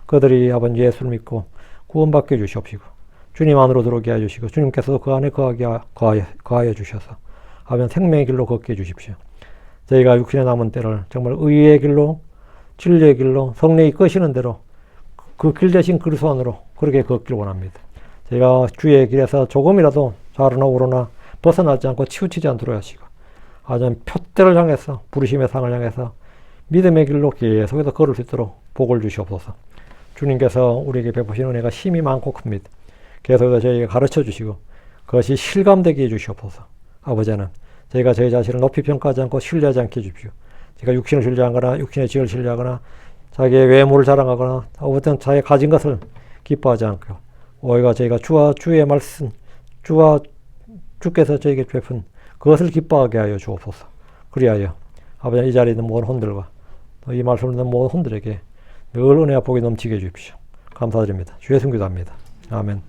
그들이 아버지 예수를 믿고 구원받게 해주시옵시고 주님 안으로 들어오게 해주시고 주님께서도 그 안에 거하여 주셔서 아버지 생명의 길로 걷게 해주십시오. 저희가 육신의 남은 때를 정말 의의 길로 진리의 길로 성령이 끄시는 대로 그 길 대신 그리스도 안으로 그렇게 걷길 원합니다. 저희가 주의 길에서 조금이라도 좌로나 우로나 벗어나지 않고 치우치지 않도록 하시고 아주 표대를 향해서 부르심의 상을 향해서 믿음의 길로 계속해서 걸을 수 있도록 복을 주시옵소서. 주님께서 우리에게 베푸신 은혜가 힘이 많고 큽니다. 계속해서 저희에게 가르쳐 주시고 그것이 실감되게 해주시옵소서. 아버지 하나님, 저희가 저희 자신을 높이 평가하지 않고 신뢰하지 않게 해주십시오. 제가 육신을 신뢰하거나 육신의 지혜를 신뢰하거나 자기의 외모를 자랑하거나 어떤 자기가 가진 것을 기뻐하지 않고 오히려 저희가 주와 주의 말씀, 주와 주께서 저에게 베푼 그것을 기뻐하게 하여 주옵소서. 그리하여 아버지 이 자리에 있는 모든 혼들과 또 이 말씀을 듣는 모든 혼들에게 늘 은혜와 복이 넘치게 해주십시오. 감사드립니다. 주의 승기도합니다. 아멘.